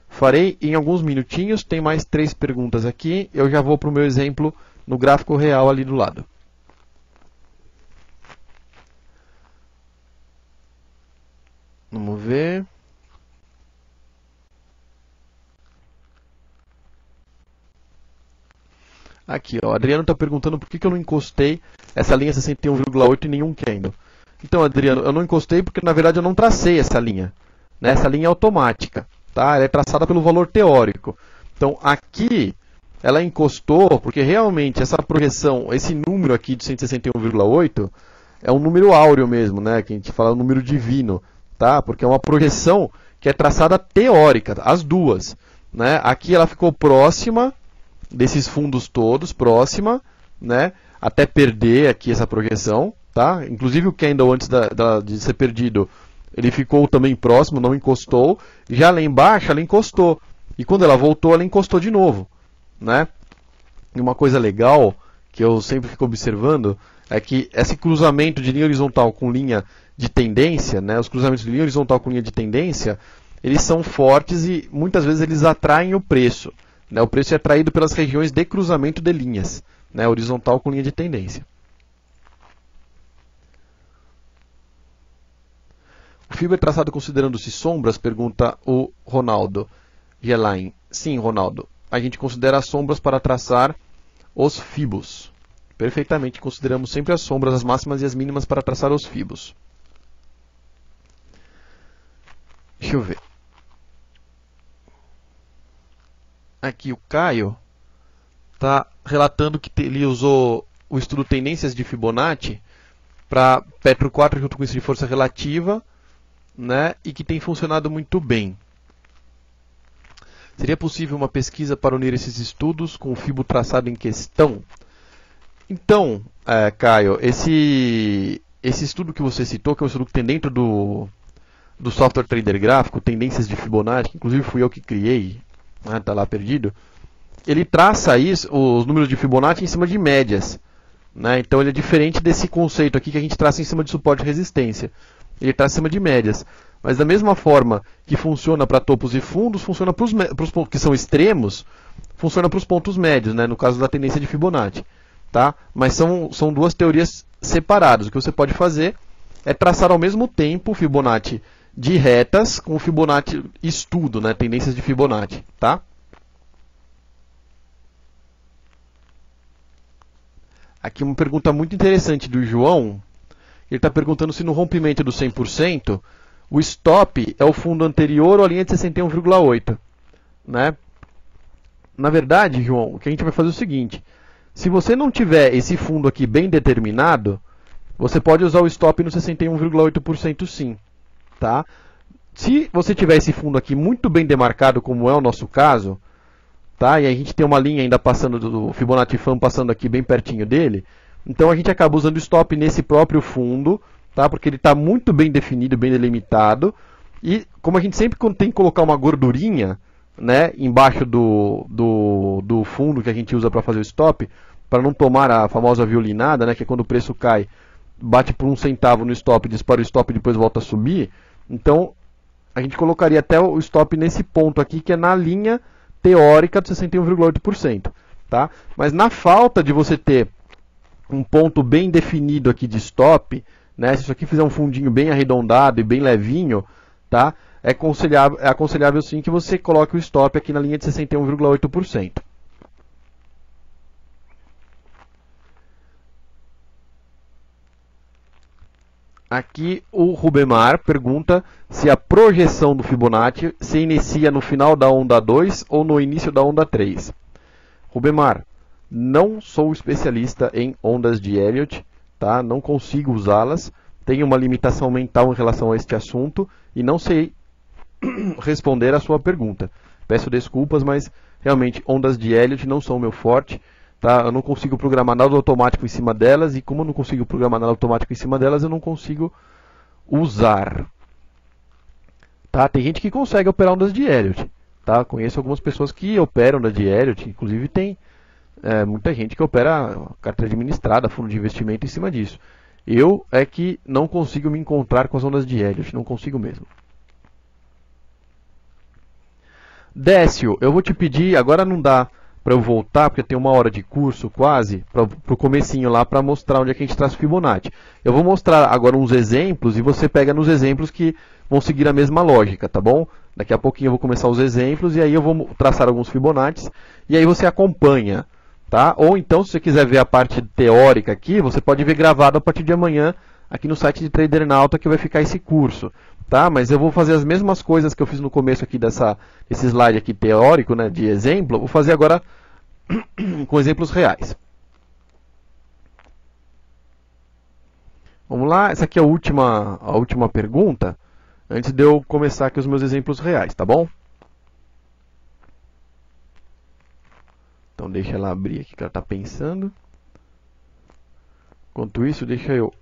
Farei em alguns minutinhos, tem mais 3 perguntas aqui. Eu já vou para o meu exemplo no gráfico real ali do lado. Vamos ver. Aqui, ó, o Adriano está perguntando por que eu não encostei essa linha 61,8 em nenhum candle. Então, Adriano, eu não encostei porque, na verdade, eu não tracei essa linha. Né? Essa linha é automática. Tá? Ela é traçada pelo valor teórico. Então, aqui, ela encostou porque, realmente, essa projeção, esse número aqui de 161,8 é um número áureo mesmo, né? Que a gente fala um número divino. Tá? Porque é uma projeção que é traçada teórica, as duas. Né? Aqui ela ficou próxima desses fundos todos, próxima, né? Até perder aqui essa projeção. Tá? Inclusive o candle antes de ser perdido, ele ficou também próximo, não encostou. Já lá embaixo ela encostou. E quando ela voltou, ela encostou de novo. Né? E uma coisa legal que eu sempre fico observando é que esse cruzamento de linha horizontal com linha de tendência, né? Os cruzamentos de linha horizontal com linha de tendência, eles são fortes e muitas vezes eles atraem o preço. Né? O preço é atraído pelas regiões de cruzamento de linhas, né? Horizontal com linha de tendência. O Fibo é traçado considerando-se sombras? Pergunta o Ronaldo Gelain. Sim, Ronaldo. A gente considera as sombras para traçar os Fibos. Perfeitamente, consideramos sempre as sombras, as máximas e as mínimas para traçar os Fibos. Deixa eu ver. Aqui o Caio está relatando que ele usou o estudo Tendências de Fibonacci para Petro 4 junto com isso de força relativa, né, e que tem funcionado muito bem. Seria possível uma pesquisa para unir esses estudos com o Fibo traçado em questão? Então, Caio, esse estudo que você citou, que é um estudo que tem dentro do software Trader Gráfico, Tendências de Fibonacci, que inclusive fui eu que criei, está lá perdido, ele traça os números de Fibonacci em cima de médias. Né? Então ele é diferente desse conceito aqui que a gente traça em cima de suporte e resistência. Ele traça em cima de médias. Mas da mesma forma que funciona para topos e fundos, funciona para os pontos que são extremos, funciona para os pontos médios, né? No caso da tendência de Fibonacci. Tá? Mas são duas teorias separadas. O que você pode fazer é traçar ao mesmo tempo o Fibonacci de retas com o Fibonacci estudo, né? Tendências de Fibonacci. Tá? Aqui uma pergunta muito interessante do João. Ele está perguntando se no rompimento do 100%, o stop é o fundo anterior ou a linha de 61,8. Né? Na verdade, João, o que a gente vai fazer é o seguinte: se você não tiver esse fundo aqui bem determinado, você pode usar o stop no 61,8% sim, tá? Se você tiver esse fundo aqui muito bem demarcado, como é o nosso caso, tá? E a gente tem uma linha ainda passando do Fibonacci Fan passando aqui bem pertinho dele, então a gente acaba usando o stop nesse próprio fundo, tá? Porque ele está muito bem definido, bem delimitado. E como a gente sempre tem que colocar uma gordurinha, né, embaixo do fundo que a gente usa para fazer o stop, para não tomar a famosa violinada, né, que é quando o preço cai, bate por 1 centavo no stop, dispara o stop e depois volta a subir. Então a gente colocaria até o stop nesse ponto aqui, que é na linha teórica de 61,8%. Tá? Mas na falta de você ter um ponto bem definido aqui de stop, né, se isso aqui fizer um fundinho bem arredondado e bem levinho, tá, é aconselhável sim que você coloque o stop aqui na linha de 61,8%. Aqui o Rubemar pergunta se a projeção do Fibonacci se inicia no final da onda 2 ou no início da onda 3. Rubemar, não sou especialista em ondas de Elliott, tá? Não consigo usá-las, tenho uma limitação mental em relação a este assunto e não sei responder a sua pergunta. Peço desculpas, mas realmente ondas de Elliott não são o meu forte. Tá? Eu não consigo programar nada automático em cima delas, e como eu não consigo programar nada automático em cima delas, eu não consigo usar. Tá? Tem gente que consegue operar ondas de Elliott. Tá? Conheço algumas pessoas que operam ondas de Elliott, inclusive tem muita gente que opera carteira administrada, fundo de investimento em cima disso. Eu é que não consigo me encontrar com as ondas de Elliott, não consigo mesmo. Décio, eu vou te pedir, agora não dá para eu voltar, porque tem 1 hora de curso quase, para o comecinho lá, para mostrar onde é que a gente traça o Fibonacci. Eu vou mostrar agora uns exemplos e você pega nos exemplos que vão seguir a mesma lógica, tá bom? Daqui a pouquinho eu vou começar os exemplos e aí eu vou traçar alguns Fibonaccis e aí você acompanha, tá? Ou então, se você quiser ver a parte teórica aqui, você pode ver gravado a partir de amanhã aqui no site de Trader Nauta que vai ficar esse curso. Tá? Mas eu vou fazer as mesmas coisas que eu fiz no começo aqui desse slide aqui teórico, né, de exemplo, eu vou fazer agora com exemplos reais. Vamos lá, essa aqui é a última pergunta, antes de eu começar aqui os meus exemplos reais, tá bom? Então deixa ela abrir aqui que ela está pensando. Enquanto isso, deixa eu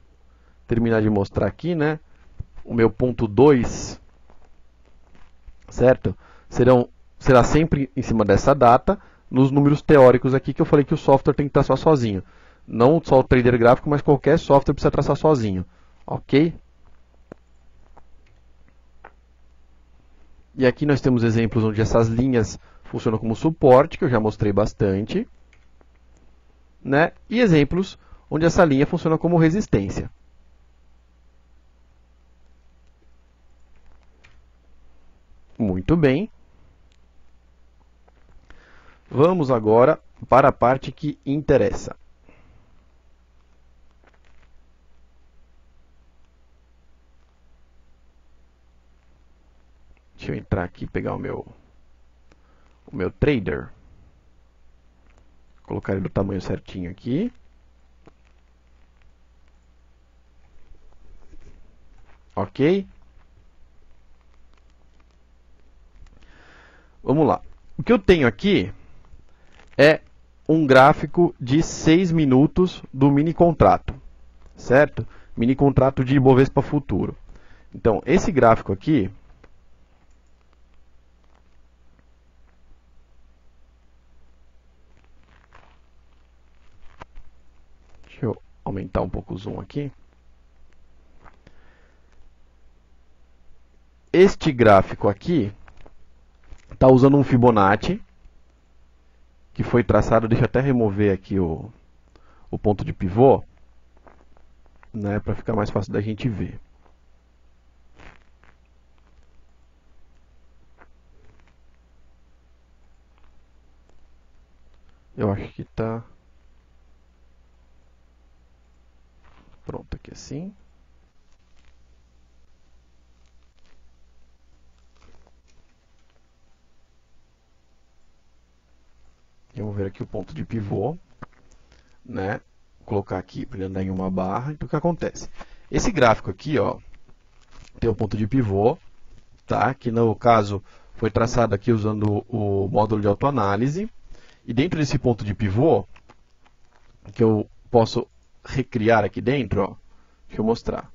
terminar de mostrar aqui, né? O meu ponto 2, certo? Será sempre em cima dessa data, nos números teóricos aqui que eu falei que o software tem que traçar sozinho. Não só o trader gráfico, mas qualquer software precisa traçar sozinho. Ok? E aqui nós temos exemplos onde essas linhas funcionam como suporte, que eu já mostrei bastante. Né? E exemplos onde essa linha funciona como resistência. Muito bem. Vamos agora para a parte que interessa. Deixa eu entrar aqui e pegar o meu trader. Colocar ele do tamanho certinho aqui. Ok? Vamos lá. O que eu tenho aqui é um gráfico de 6 minutos do mini contrato, certo? Mini contrato de Ibovespa Futuro. Então, esse gráfico aqui, deixa eu aumentar um pouco o zoom aqui. Este gráfico aqui está usando um Fibonacci que foi traçado, deixa eu até remover aqui o ponto de pivô, né, para ficar mais fácil da gente ver. Eu acho que está pronto aqui assim. Vamos ver aqui o ponto de pivô, né? Vou colocar aqui para ele andar em uma barra. Então o que acontece? Esse gráfico aqui, ó, tem o ponto de pivô, tá? Que no caso foi traçado aqui usando o módulo de autoanálise. E dentro desse ponto de pivô, que eu posso recriar aqui dentro, ó, deixa eu mostrar.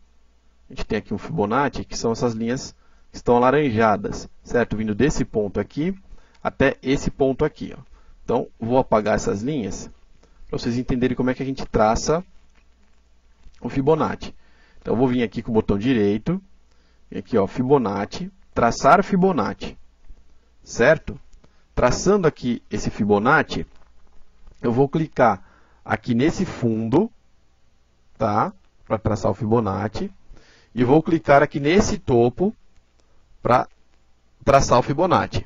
A gente tem aqui um Fibonacci, que são essas linhas que estão alaranjadas, certo? Vindo desse ponto aqui até esse ponto aqui, ó. Então, vou apagar essas linhas para vocês entenderem como é que a gente traça o Fibonacci. Então, eu vou vir aqui com o botão direito, e aqui, ó, Fibonacci, traçar Fibonacci, certo? Traçando aqui esse Fibonacci, eu vou clicar aqui nesse fundo, tá? Para traçar o Fibonacci, e vou clicar aqui nesse topo para traçar o Fibonacci.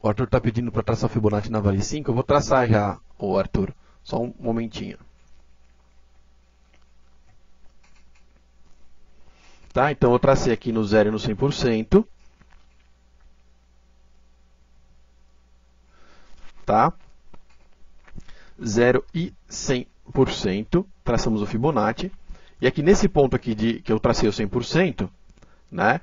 O Arthur está pedindo para traçar o Fibonacci na Vale 5. Eu vou traçar já, o Arthur. Só um momentinho. Tá? Então eu tracei aqui no 0 e no 100%. Tá? 0 e 100%. Traçamos o Fibonacci. E aqui nesse ponto aqui que eu tracei o 100%, né,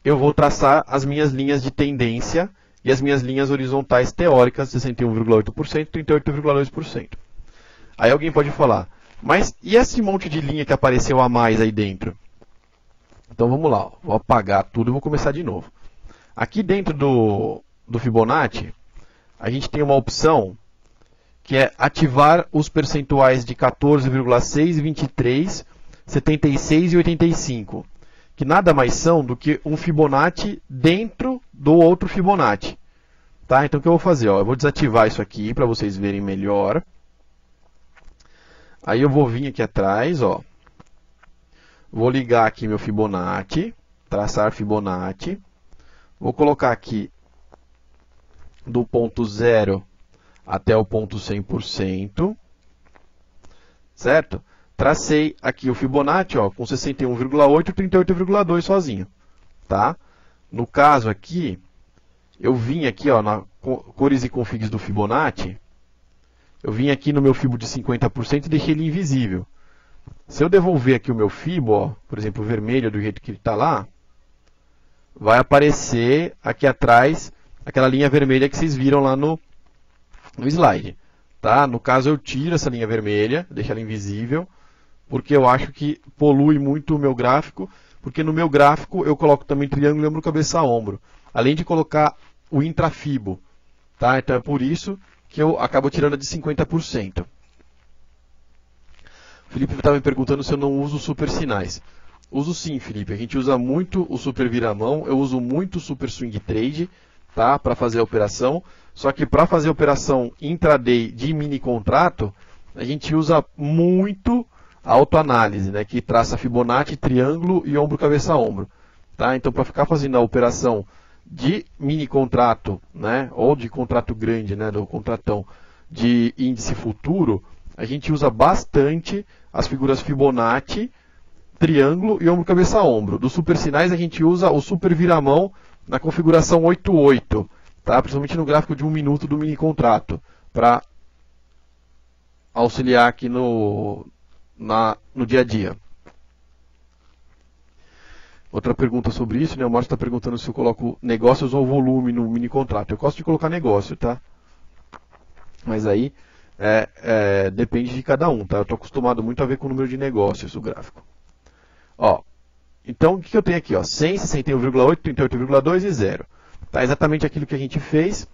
eu vou traçar as minhas linhas de tendência e as minhas linhas horizontais teóricas, 61,8%, 38,2%. Aí alguém pode falar, mas e esse monte de linha que apareceu a mais aí dentro? Então vamos lá, ó. Vou apagar tudo e vou começar de novo. Aqui dentro do Fibonacci, a gente tem uma opção que é ativar os percentuais de 14,6, 23, 76 e 85. Que nada mais são do que um Fibonacci dentro do outro Fibonacci. Tá? Então o que eu vou fazer? Ó, eu vou desativar isso aqui para vocês verem melhor. Aí eu vou vir aqui atrás, ó. Vou ligar aqui meu Fibonacci, traçar Fibonacci. Vou colocar aqui do ponto 0 até o ponto 100%. Certo? Tracei aqui o Fibonacci, ó, com 61,8 e 38,2 sozinho, tá? No caso aqui, eu vim aqui, ó, na cores e configs do Fibonacci, eu vim aqui no meu Fibo de 50% e deixei ele invisível. Se eu devolver aqui o meu Fibo, ó, por exemplo, o vermelho do jeito que ele está lá, vai aparecer aqui atrás aquela linha vermelha que vocês viram lá no slide, tá? No caso, eu tiro essa linha vermelha, deixo ela invisível, porque eu acho que polui muito o meu gráfico, porque no meu gráfico eu coloco também triângulo, ombro, cabeça, ombro, além de colocar o intrafibo, tá? Então é por isso que eu acabo tirando de 50%. O Felipe estava me perguntando se eu não uso super sinais. Uso sim, Felipe, a gente usa muito o super viramão, eu uso muito o super swing trade, tá? Para fazer a operação, só que para fazer a operação intraday de mini contrato, a gente usa muito a autoanálise, né, que traça Fibonacci, triângulo e ombro, cabeça, ombro. Tá? Então, para ficar fazendo a operação de mini contrato, né, ou de contrato grande, né, do contratão de índice futuro, a gente usa bastante as figuras Fibonacci, triângulo e ombro, cabeça, ombro. Dos super sinais, a gente usa o super viramão na configuração 88, tá? Principalmente no gráfico de 1 minuto do mini contrato, para auxiliar aqui no dia a dia. Outra pergunta sobre isso, né? O Márcio está perguntando se eu coloco negócios ou volume no mini contrato. Eu gosto de colocar negócio, tá? Mas aí depende de cada um, tá? Eu estou acostumado muito a ver com o número de negócios o gráfico. Ó, então o que eu tenho aqui? Ó, 100, 61,8, 38,2 e 0. Tá? Exatamente aquilo que a gente fez.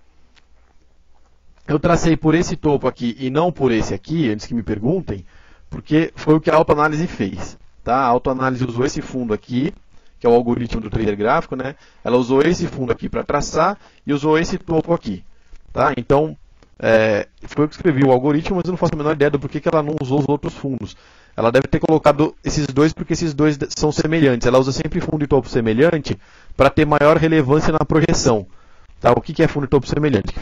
Eu tracei por esse topo aqui e não por esse aqui, antes que me perguntem, porque foi o que a autoanálise fez. Tá? A autoanálise usou esse fundo aqui, que é o algoritmo do trader gráfico, né? Ela usou esse fundo aqui para traçar e usou esse topo aqui. Tá? Então, foi eu que escrevi o algoritmo, mas eu não faço a menor ideia do porquê que ela não usou os outros fundos. Ela deve ter colocado esses dois porque esses dois são semelhantes. Ela usa sempre fundo e topo semelhante para ter maior relevância na projeção. Tá? O que é fundo e topo semelhante?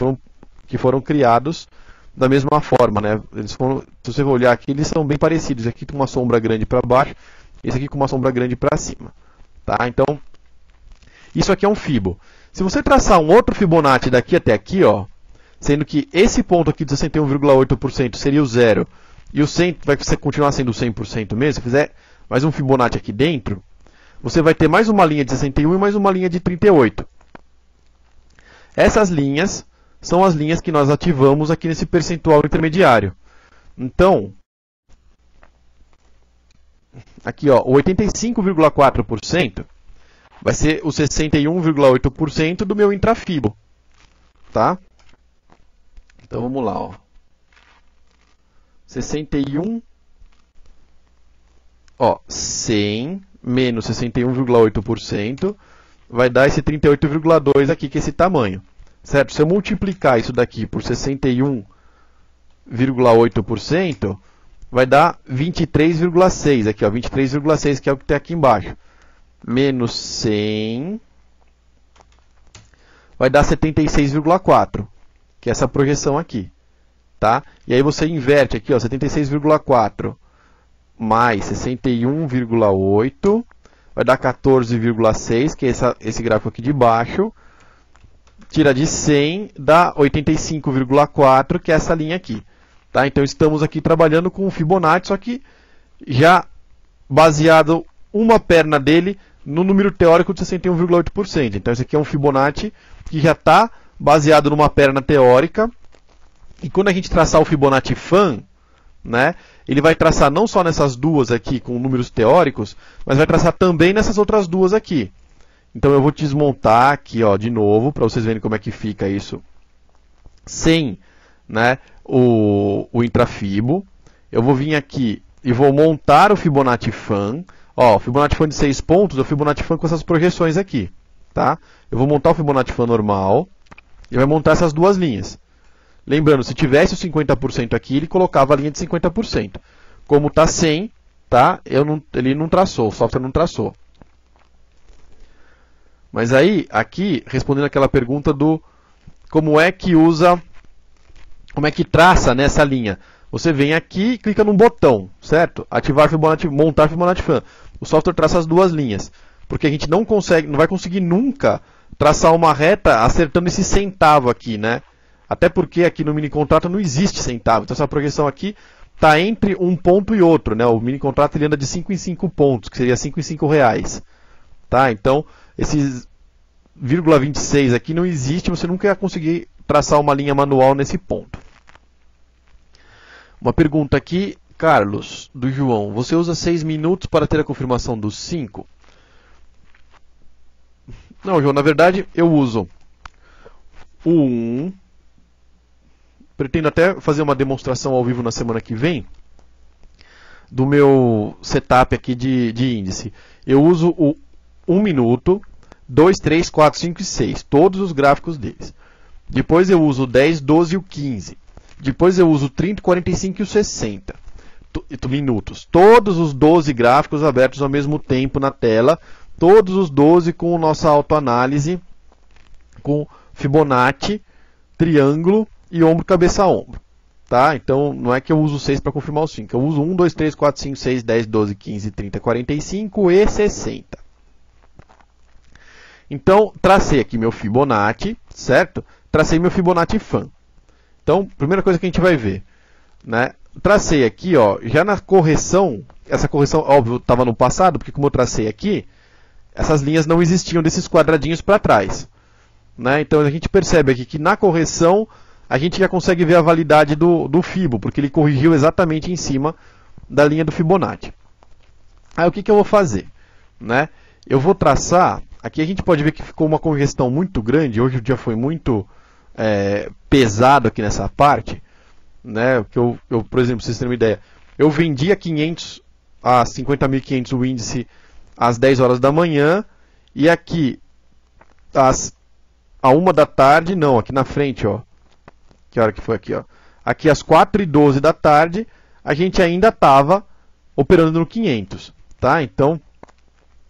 Que foram criados da mesma forma, né? Eles foram, se você olhar aqui, eles são bem parecidos. Aqui com uma sombra grande para baixo, esse aqui com uma sombra grande para cima. Tá? Então, isso aqui é um Fibo. Se você traçar um outro Fibonacci daqui até aqui, ó, sendo que esse ponto aqui de 61,8% seria o zero, e o 100 vai continuar sendo 100% mesmo, se fizer mais um Fibonacci aqui dentro, você vai ter mais uma linha de 61 e mais uma linha de 38. Essas linhas são as linhas que nós ativamos aqui nesse percentual intermediário. Então, aqui ó, o 85,4% vai ser o 61,8% do meu intrafibo. Tá? Então vamos lá, ó. 61, ó, 100 menos 61,8% vai dar esse 38,2 aqui, que é esse tamanho. Certo? Se eu multiplicar isso daqui por 61,8%, vai dar 23,6 aqui, ó, 23,6 que é o que tem aqui embaixo. Menos 100 vai dar 76,4, que é essa projeção aqui. Tá? E aí você inverte aqui, ó, 76,4 mais 61,8 vai dar 14,6, que é esse gráfico aqui de baixo. Tira de 100, dá 85,4, que é essa linha aqui. Tá? Então estamos aqui trabalhando com o Fibonacci, só que já baseado uma perna dele no número teórico de 61,8%. Então esse aqui é um Fibonacci que já está baseado numa perna teórica. E quando a gente traçar o Fibonacci Fan, né, ele vai traçar não só nessas duas aqui com números teóricos, mas vai traçar também nessas outras duas aqui. Então eu vou desmontar aqui, ó, de novo, para vocês verem como é que fica isso sem, né, o intrafibo. Eu vou vir aqui e vou montar o Fibonacci Fan. Ó, o Fibonacci Fan de 6 pontos é o Fibonacci Fan com essas projeções aqui. Tá? Eu vou montar o Fibonacci Fan normal e vai montar essas duas linhas. Lembrando, se tivesse o 50% aqui, ele colocava a linha de 50%. Como está 100, tá? Ele não traçou, o software não traçou. Mas aí, aqui, respondendo aquela pergunta do como é que traça nessa linha. Você vem aqui e clica num botão, certo? Ativar Fibonacci, montar Fibonacci Fan. O software traça as duas linhas. Porque a gente não vai conseguir nunca traçar uma reta acertando esse centavo aqui, né? Até porque aqui no mini contrato não existe centavo. Então essa projeção aqui está entre um ponto e outro, né? O mini contrato ele anda de 5 em 5 pontos, que seria 5 em 5 reais. Tá? Então, esses 0,26 aqui não existe, você nunca ia conseguir traçar uma linha manual nesse ponto. Uma pergunta aqui, Carlos, do João. Você usa 6 minutos para ter a confirmação dos 5? Não, João, na verdade eu uso o 1. Pretendo até fazer uma demonstração ao vivo na semana que vem do meu setup aqui de índice. Eu uso o 1 minuto, 2, 3, 4, 5 e 6, todos os gráficos deles. Depois eu uso o 10, 12 e o 15. Depois eu uso o 30, 45 e o 60 minutos. Todos os 12 gráficos abertos ao mesmo tempo na tela. Todos os 12 com nossa autoanálise, com Fibonacci, triângulo e ombro, cabeça, ombro. Tá? Então, não é que eu uso 6 para confirmar os 5. Eu uso 1, 2, 3, 4, 5, 6, 10, 12, 15, 30, 45 e 60. Então, tracei aqui meu Fibonacci, certo? Tracei meu Fibonacci Fan. Então, primeira coisa que a gente vai ver, né? Tracei aqui, ó, já na correção, essa correção, óbvio, estava no passado, porque como eu tracei aqui, essas linhas não existiam desses quadradinhos para trás. Né? Então, a gente percebe aqui que na correção, a gente já consegue ver a validade do Fibo, porque ele corrigiu exatamente em cima da linha do Fibonacci. Aí, o que eu vou fazer? Né? Eu vou traçar, aqui a gente pode ver que ficou uma congestão muito grande, hoje o dia foi muito pesado aqui nessa parte, né? Eu, por exemplo, pra vocês terem uma ideia, eu vendi a 50.500 o índice às 10 horas da manhã, e aqui a 1 da tarde, não, aqui na frente, ó, que hora que foi aqui, ó, aqui às 4h12 da tarde, a gente ainda estava operando no 500, tá? Então,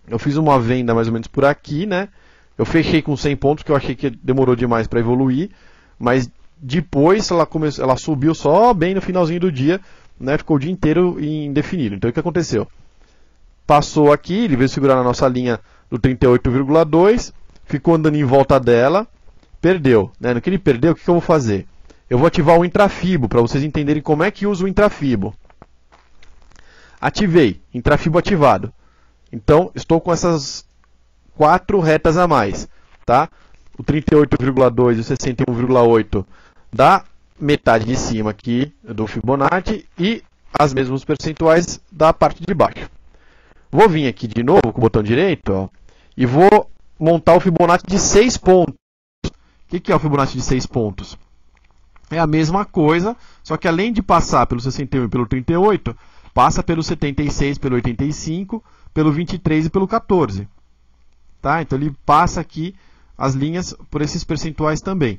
eu fiz uma venda mais ou menos por aqui, né? Eu fechei com 100 pontos, que eu achei que demorou demais para evoluir, mas depois ela subiu só bem no finalzinho do dia, né? Ficou o dia inteiro indefinido. Então o que aconteceu? passou aqui, ele veio segurar na nossa linha do 38,2, ficou andando em volta dela, perdeu. Né? No que ele perdeu, o que eu vou fazer? Eu vou ativar o intrafibo, para vocês entenderem como é que usa o intrafibo. Ativei, intrafibo ativado. Então, estou com essas 4 retas a mais. Tá? O 38,2 e o 61,8 da metade de cima aqui do Fibonacci e as mesmas percentuais da parte de baixo. Vou vir aqui de novo com o botão direito, ó, e vou montar o Fibonacci de 6 pontos. O que é o Fibonacci de 6 pontos? É a mesma coisa, só que além de passar pelo 61 e pelo 38, passa pelo 76, pelo 85, pelo 23 e pelo 14. Tá? Então ele passa aqui as linhas por esses percentuais também.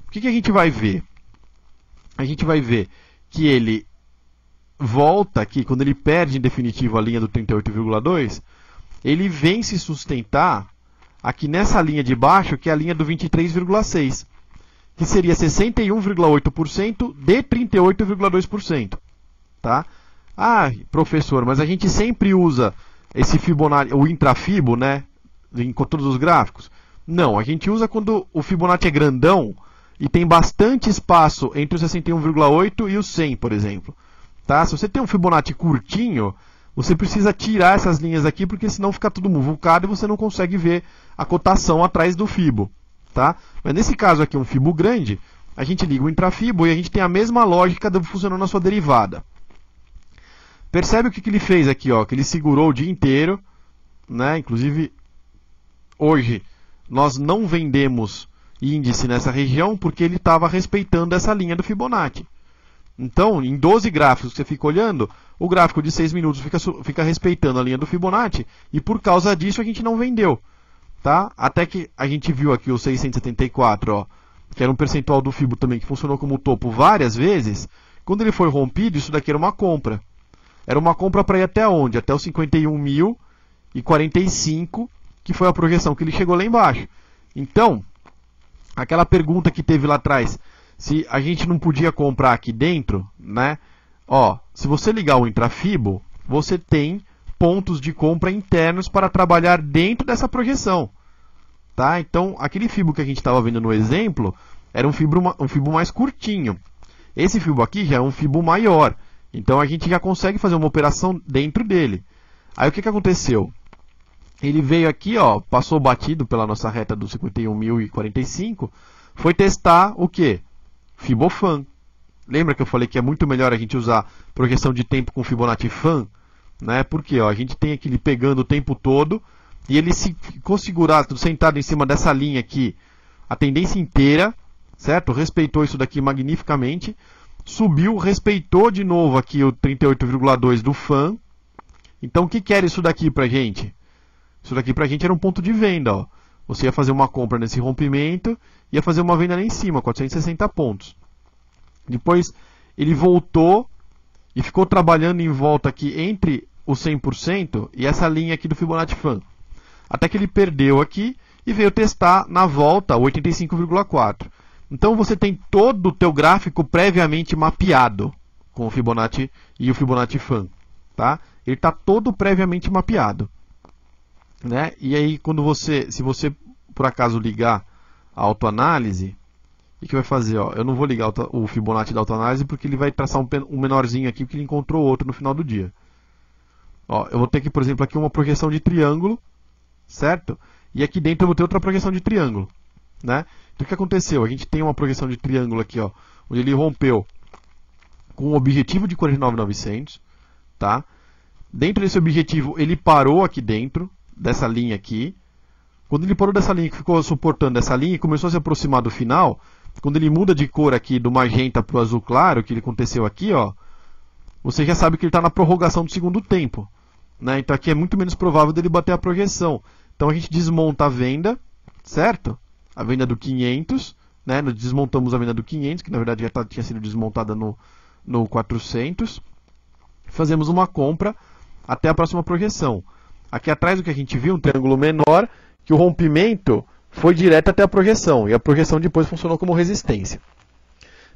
O que a gente vai ver? A gente vai ver que ele volta aqui, quando ele perde em definitivo a linha do 38,2, ele vem se sustentar aqui nessa linha de baixo, que é a linha do 23,6, que seria 61,8% de 38,2%. Tá? Ah, professor, mas a gente sempre usa esse Fibonacci, o intrafibo, né, em todos os gráficos? Não, a gente usa quando o Fibonacci é grandão e tem bastante espaço entre o 61,8 e o 100, por exemplo. Tá? Se você tem um Fibonacci curtinho, você precisa tirar essas linhas aqui, porque senão fica tudo muvucado e você não consegue ver a cotação atrás do Fibo. Tá? Mas nesse caso aqui, um Fibo grande, a gente liga o intrafibo e a gente tem a mesma lógica funcionando na sua derivada. Percebe o que ele fez aqui, ó, que ele segurou o dia inteiro, né? Inclusive, hoje nós não vendemos índice nessa região porque ele estava respeitando essa linha do Fibonacci. Então, em 12 gráficos que você fica olhando, o gráfico de 6 minutos fica respeitando a linha do Fibonacci e por causa disso a gente não vendeu. Tá? Até que a gente viu aqui o 674, ó, que era um percentual do Fibo também que funcionou como topo várias vezes. Quando ele foi rompido, isso daqui era uma compra. Era uma compra para ir até onde? Até os 51.045, que foi a projeção que ele chegou lá embaixo. Então, aquela pergunta que teve lá atrás, se a gente não podia comprar aqui dentro, né? Ó, se você ligar o intrafibo, você tem pontos de compra internos para trabalhar dentro dessa projeção. Tá? Então, aquele fibo que a gente estava vendo no exemplo, era um fibo mais curtinho. Esse fibo aqui já é um fibo maior. Então, a gente já consegue fazer uma operação dentro dele. Aí, o que aconteceu? Ele veio aqui, ó, passou batido pela nossa reta do 51.045, foi testar o quê? Fibofan. Lembra que eu falei que é muito melhor a gente usar projeção de tempo com Fibonacci Fan? Né? Porque ó, a gente tem aqui ele pegando o tempo todo e ele ficou segurado, sentado em cima dessa linha aqui, a tendência inteira, certo? Respeitou isso daqui magnificamente, subiu, respeitou de novo aqui o 38,2 do Fan. Então o que era isso daqui pra gente? Isso daqui pra gente era um ponto de venda, ó. Você ia fazer uma compra nesse rompimento, ia fazer uma venda lá em cima, 460 pontos. Depois ele voltou e ficou trabalhando em volta aqui entre o 100% e essa linha aqui do Fibonacci Fan. Até que ele perdeu aqui e veio testar na volta 85,4. Então você tem todo o teu gráfico previamente mapeado com o Fibonacci e o Fibonacci Fan. Tá? Ele está todo previamente mapeado. Né? E aí, se você por acaso ligar a autoanálise, o que vai fazer? Ó, eu não vou ligar o Fibonacci da autoanálise porque ele vai traçar um menorzinho aqui porque ele encontrou outro no final do dia. Ó, eu vou ter aqui, por exemplo, aqui uma projeção de triângulo, certo? E aqui dentro eu vou ter outra projeção de triângulo. Né? Então o que aconteceu? A gente tem uma projeção de triângulo aqui, ó, onde ele rompeu com o objetivo de 49.900. Tá? Dentro desse objetivo ele parou aqui dentro dessa linha aqui. Quando ele parou dessa linha, que ficou suportando essa linha e começou a se aproximar do final, quando ele muda de cor aqui do magenta para o azul claro, que ele aconteceu aqui, ó, você já sabe que ele está na prorrogação do segundo tempo. Né? Então aqui é muito menos provável dele bater a projeção. Então a gente desmonta a venda, certo? A venda do 500, né? Nós desmontamos a venda do 500, que na verdade já tinha sido desmontada no 400. Fazemos uma compra até a próxima projeção. Aqui atrás o que a gente viu, um triângulo menor, que o rompimento foi direto até a projeção, e a projeção depois funcionou como resistência.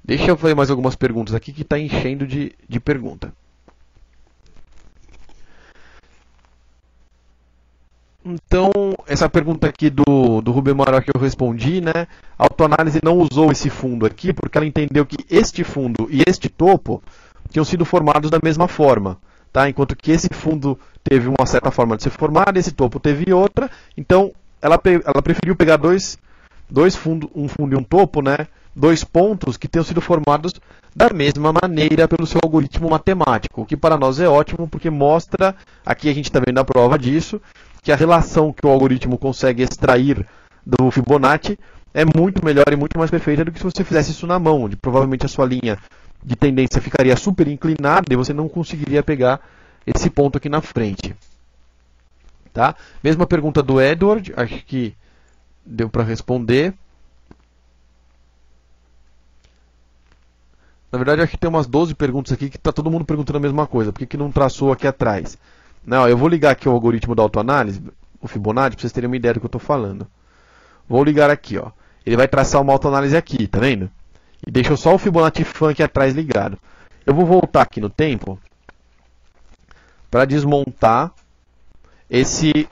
Deixa eu fazer mais algumas perguntas aqui, que está enchendo de pergunta. Então, essa pergunta aqui do Rubem Amaral que eu respondi, né? A autoanálise não usou esse fundo aqui porque ela entendeu que este fundo e este topo tinham sido formados da mesma forma, tá? Enquanto que esse fundo teve uma certa forma de ser formado, esse topo teve outra. Então, ela preferiu pegar dois fundos, um fundo e um topo, né? Dois pontos que tenham sido formados da mesma maneira pelo seu algoritmo matemático, o que para nós é ótimo porque mostra, aqui a gente está vendo a prova disso, que a relação que o algoritmo consegue extrair do Fibonacci é muito melhor e muito mais perfeita do que se você fizesse isso na mão, onde provavelmente a sua linha de tendência ficaria super inclinada e você não conseguiria pegar esse ponto aqui na frente. Tá? Mesma pergunta do Edward, acho que deu para responder. Na verdade, acho que tem umas 12 perguntas aqui que está todo mundo perguntando a mesma coisa. Por que não traçou aqui atrás? Não, eu vou ligar aqui o algoritmo da autoanálise, o Fibonacci, para vocês terem uma ideia do que eu estou falando. Vou ligar aqui, ó. Ele vai traçar uma autoanálise aqui, tá vendo? E deixou só o Fibonacci Fan aqui atrás ligado. Eu vou voltar aqui no tempo para desmontar esse...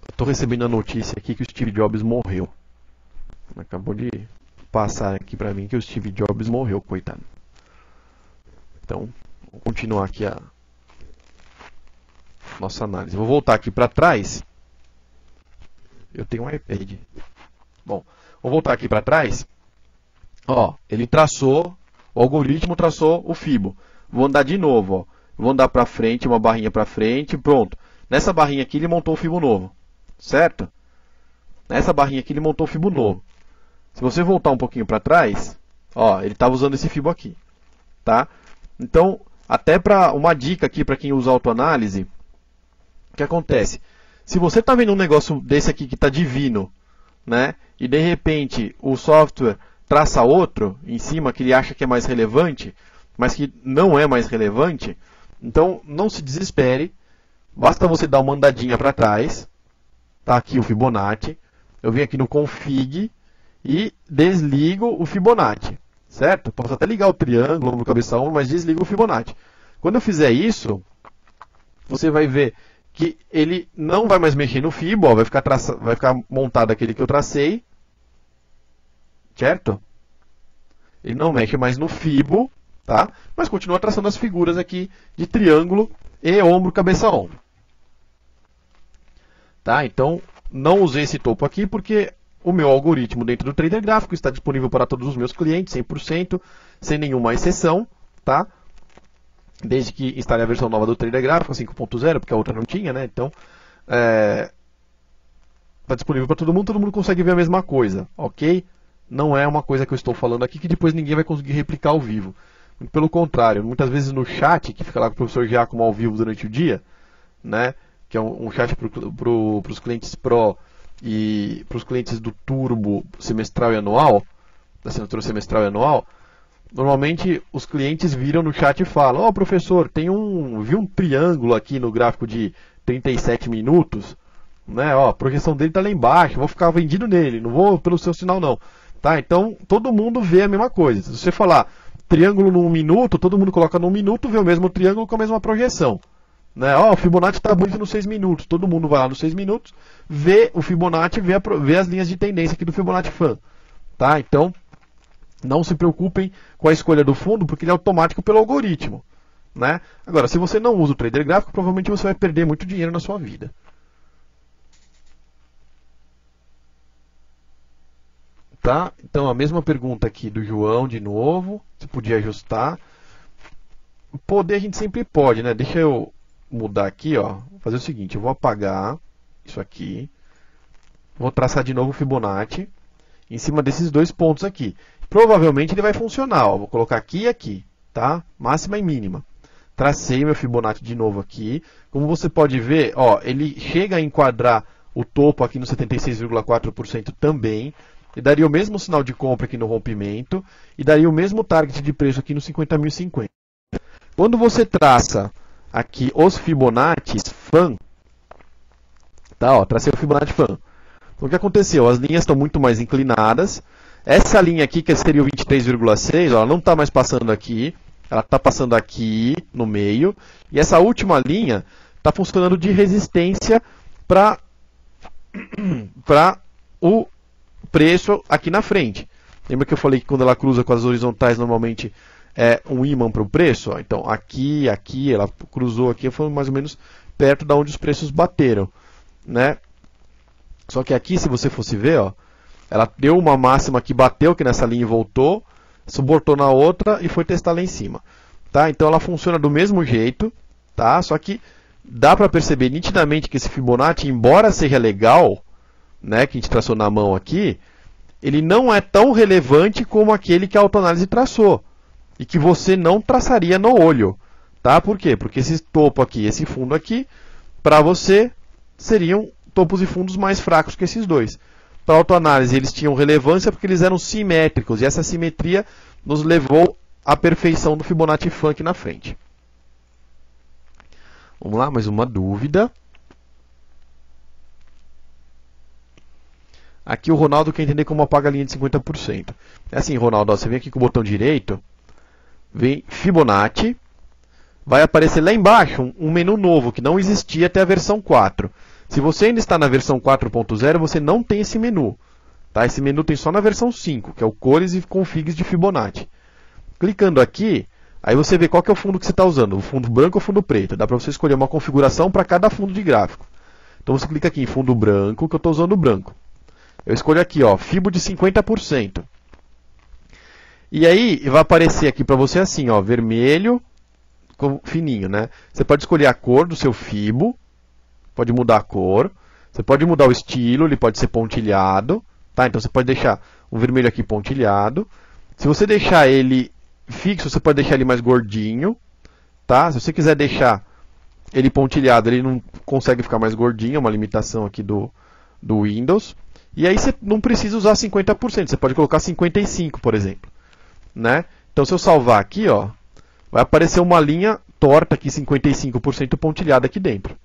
Estou recebendo a notícia aqui que o Steve Jobs morreu. Acabou de passar aqui para mim que o Steve Jobs morreu, coitado. Então, vou continuar aqui a nossa análise. Vou voltar aqui para trás. Eu tenho um iPad. Bom, vou voltar aqui para trás. Ó, ele traçou, o algoritmo traçou o Fibo. Vou andar de novo, ó. Vou andar para frente, uma barrinha para frente, pronto. Nessa barrinha aqui ele montou o Fibo novo, certo? Nessa barrinha aqui ele montou o Fibo novo. Se você voltar um pouquinho para trás, ó, ele estava usando esse Fibo aqui, tá? Então, até para uma dica aqui para quem usa autoanálise, o que acontece? Se você está vendo um negócio desse aqui que está divino, né? E de repente o software traça outro em cima que ele acha que é mais relevante, mas que não é mais relevante, então não se desespere, basta você dar uma andadinha para trás, tá aqui o Fibonacci, eu venho aqui no config e desligo o Fibonacci, certo? Posso até ligar o triângulo no cabeça 1, mas desligo o Fibonacci. Quando eu fizer isso, você vai ver que ele não vai mais mexer no Fibo, ó, vai ficar montado aquele que eu tracei, certo? Ele não mexe mais no Fibo, tá? Mas continua traçando as figuras aqui de triângulo e ombro, cabeça, ombro. Tá? Então, não usei esse topo aqui porque o meu algoritmo dentro do Trader Gráfico está disponível para todos os meus clientes, 100%, sem nenhuma exceção, tá? Desde que instale a versão nova do Trader Gráfico, 5.0, porque a outra não tinha, né? Então, está disponível para todo mundo consegue ver a mesma coisa, ok? Não é uma coisa que eu estou falando aqui que depois ninguém vai conseguir replicar ao vivo. Muito pelo contrário, muitas vezes no chat, que fica lá com o professor Giacomo ao vivo durante o dia, né? Que é um chat para os clientes Pro e para os clientes do Turbo semestral e anual, da assinatura semestral e anual, normalmente os clientes viram no chat e falam: ó, professor, vi um triângulo aqui no gráfico de 37 minutos, né? Ó, a projeção dele está lá embaixo, vou ficar vendido nele, não vou pelo seu sinal não. Tá? Então todo mundo vê a mesma coisa. Se você falar triângulo num minuto, todo mundo coloca num minuto, vê o mesmo triângulo com a mesma projeção. Né? Ó, o Fibonacci está bonito nos 6 minutos. Todo mundo vai lá nos 6 minutos, vê o Fibonacci, vê as linhas de tendência aqui do Fibonacci Fan. Tá? Então, não se preocupem com a escolha do fundo, porque ele é automático pelo algoritmo. Né? Agora, se você não usa o Trader Gráfico, provavelmente você vai perder muito dinheiro na sua vida. Tá? Então, a mesma pergunta aqui do João, de novo. Se podia ajustar. Poder a gente sempre pode, né? Deixa eu mudar aqui, ó. Vou fazer o seguinte, eu vou apagar isso aqui. Vou traçar de novo o Fibonacci em cima desses dois pontos aqui. Provavelmente ele vai funcionar, ó. Vou colocar aqui e aqui, tá? Máxima e mínima. Tracei meu Fibonacci de novo aqui. Como você pode ver, ó, ele chega a enquadrar o topo aqui no 76,4% também. E daria o mesmo sinal de compra aqui no rompimento. E daria o mesmo target de preço aqui no 50.050. Quando você traça aqui os Fibonacci Fan, tá, ó, tracei o Fibonacci Fan. Então, o que aconteceu? As linhas estão muito mais inclinadas. Essa linha aqui, que seria o 23,6, ela não está mais passando aqui. ela está passando aqui no meio, e essa última linha está funcionando de resistência para o preço aqui na frente. Lembra que eu falei que quando ela cruza com as horizontais, normalmente é um ímã para o preço? Ó. Então, aqui, ela cruzou aqui, foi mais ou menos perto da onde os preços bateram, né? Só que aqui, se você fosse ver, ó, ela deu uma máxima que bateu aqui nessa linha e voltou, suportou na outra e foi testar lá em cima. Tá? Então ela funciona do mesmo jeito, tá? Só que dá para perceber nitidamente que esse Fibonacci, embora seja legal, né, que a gente traçou na mão aqui, ele não é tão relevante como aquele que a autoanálise traçou e que você não traçaria no olho. Tá? Por quê? Porque esse topo aqui, esse fundo aqui, para você seriam topos e fundos mais fracos que esses dois. Para a autoanálise eles tinham relevância porque eles eram simétricos e essa simetria nos levou à perfeição do Fibonacci Funk na frente. Vamos lá, mais uma dúvida. Aqui o Ronaldo quer entender como apaga a linha de 50%. É assim, Ronaldo, ó, você vem aqui com o botão direito, vem Fibonacci, vai aparecer lá embaixo um menu novo que não existia até a versão 4. Se você ainda está na versão 4.0, você não tem esse menu. Tá? Esse menu tem só na versão 5, que é o Cores e Configs de Fibonacci. Clicando aqui, aí você vê qual que é o fundo que você está usando, o fundo branco ou fundo preto. Dá para você escolher uma configuração para cada fundo de gráfico. Então você clica aqui em fundo branco, que eu estou usando o branco. Eu escolho aqui, ó, Fibo de 50%. E aí vai aparecer aqui para você assim, ó, vermelho, fininho, né? Você pode escolher a cor do seu Fibo, pode mudar a cor, você pode mudar o estilo, ele pode ser pontilhado, tá? Então você pode deixar o vermelho aqui pontilhado. Se você deixar ele fixo, você pode deixar ele mais gordinho, tá? Se você quiser deixar ele pontilhado, ele não consegue ficar mais gordinho, é uma limitação aqui do Windows. E aí você não precisa usar 50%, você pode colocar 55%, por exemplo, né? Então se eu salvar aqui, ó, vai aparecer uma linha torta aqui, 55% pontilhada aqui dentro.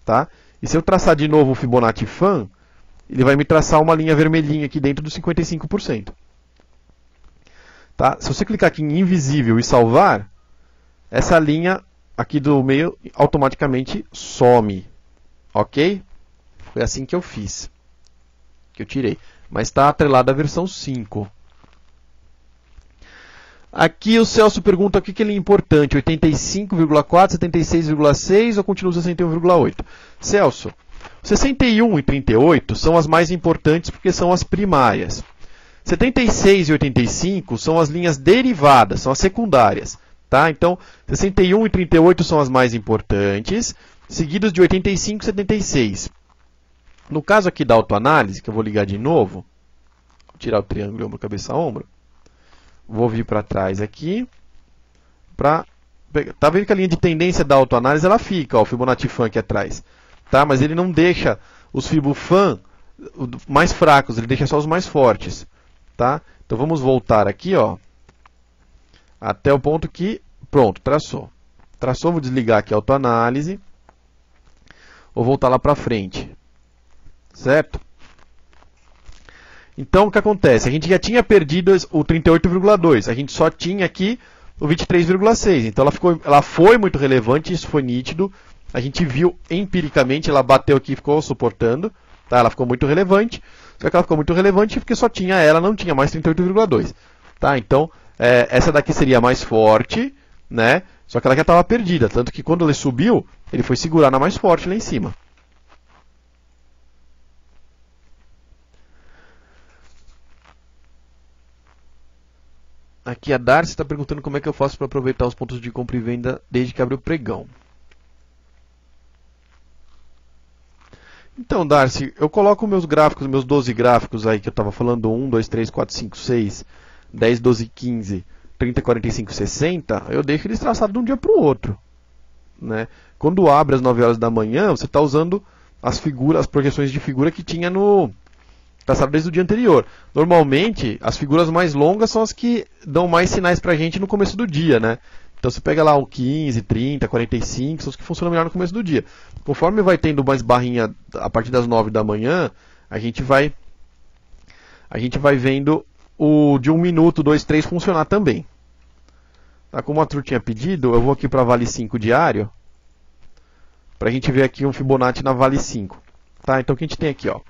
Tá? E se eu traçar de novo o Fibonacci Fan, ele vai me traçar uma linha vermelhinha aqui dentro dos 55%. Tá? Se você clicar aqui em invisível e salvar, essa linha aqui do meio automaticamente some. Ok? Foi assim que eu fiz. Que eu tirei. Mas está atrelado à versão 5. Aqui o Celso pergunta o que ele é importante, 85,4, 76,6 ou continua 61,8? Celso, 61 e 38 são as mais importantes porque são as primárias. 76 e 85 são as linhas derivadas, são as secundárias. Tá? Então, 61 e 38 são as mais importantes, seguidos de 85 e 76. No caso aqui da autoanálise, que eu vou ligar de novo, vou tirar o triângulo ombro, cabeça, ombro. Vou vir para trás aqui. Tá vendo que a linha de tendência da autoanálise ela fica, ó, o Fibonacci Fan aqui atrás. Tá? Mas ele não deixa os Fibofan mais fracos, ele deixa só os mais fortes. Tá? Então vamos voltar aqui, ó, até o ponto que, pronto, traçou. Traçou, vou desligar aqui a autoanálise. Vou voltar lá para frente. Certo? Então, o que acontece? A gente já tinha perdido o 38,2. A gente só tinha aqui o 23,6. Então, ela foi muito relevante, isso foi nítido. A gente viu empiricamente, ela bateu aqui e ficou suportando. Tá? Ela ficou muito relevante. Só que ela ficou muito relevante porque só tinha ela, não tinha mais 38,2. Tá? Então, essa daqui seria mais forte, né? Só que ela já estava perdida. Tanto que quando ele subiu, ele foi segurar na mais forte lá em cima. Aqui a Darcy está perguntando como é que eu faço para aproveitar os pontos de compra e venda desde que abre o pregão. Então, Darcy, eu coloco meus gráficos, meus 12 gráficos aí que eu estava falando, 1, 2, 3, 4, 5, 6, 10, 12, 15, 30, 45, 60, eu deixo eles traçados de um dia para o outro. Né? Quando abre às 9 horas da manhã, você está usando as projeções de figura que tinha no... traçado desde o dia anterior. Normalmente, as figuras mais longas são as que dão mais sinais para a gente no começo do dia, né? Então você pega lá o 15, 30, 45, são os que funcionam melhor no começo do dia. Conforme vai tendo mais barrinha a partir das 9 da manhã, a gente vai vendo o de 1 minuto, 2, 3 funcionar também. Tá, como a Arthur tinha pedido, eu vou aqui para Vale 5 diário, para a gente ver aqui um Fibonacci na Vale 5. Tá, então o que a gente tem aqui, ó?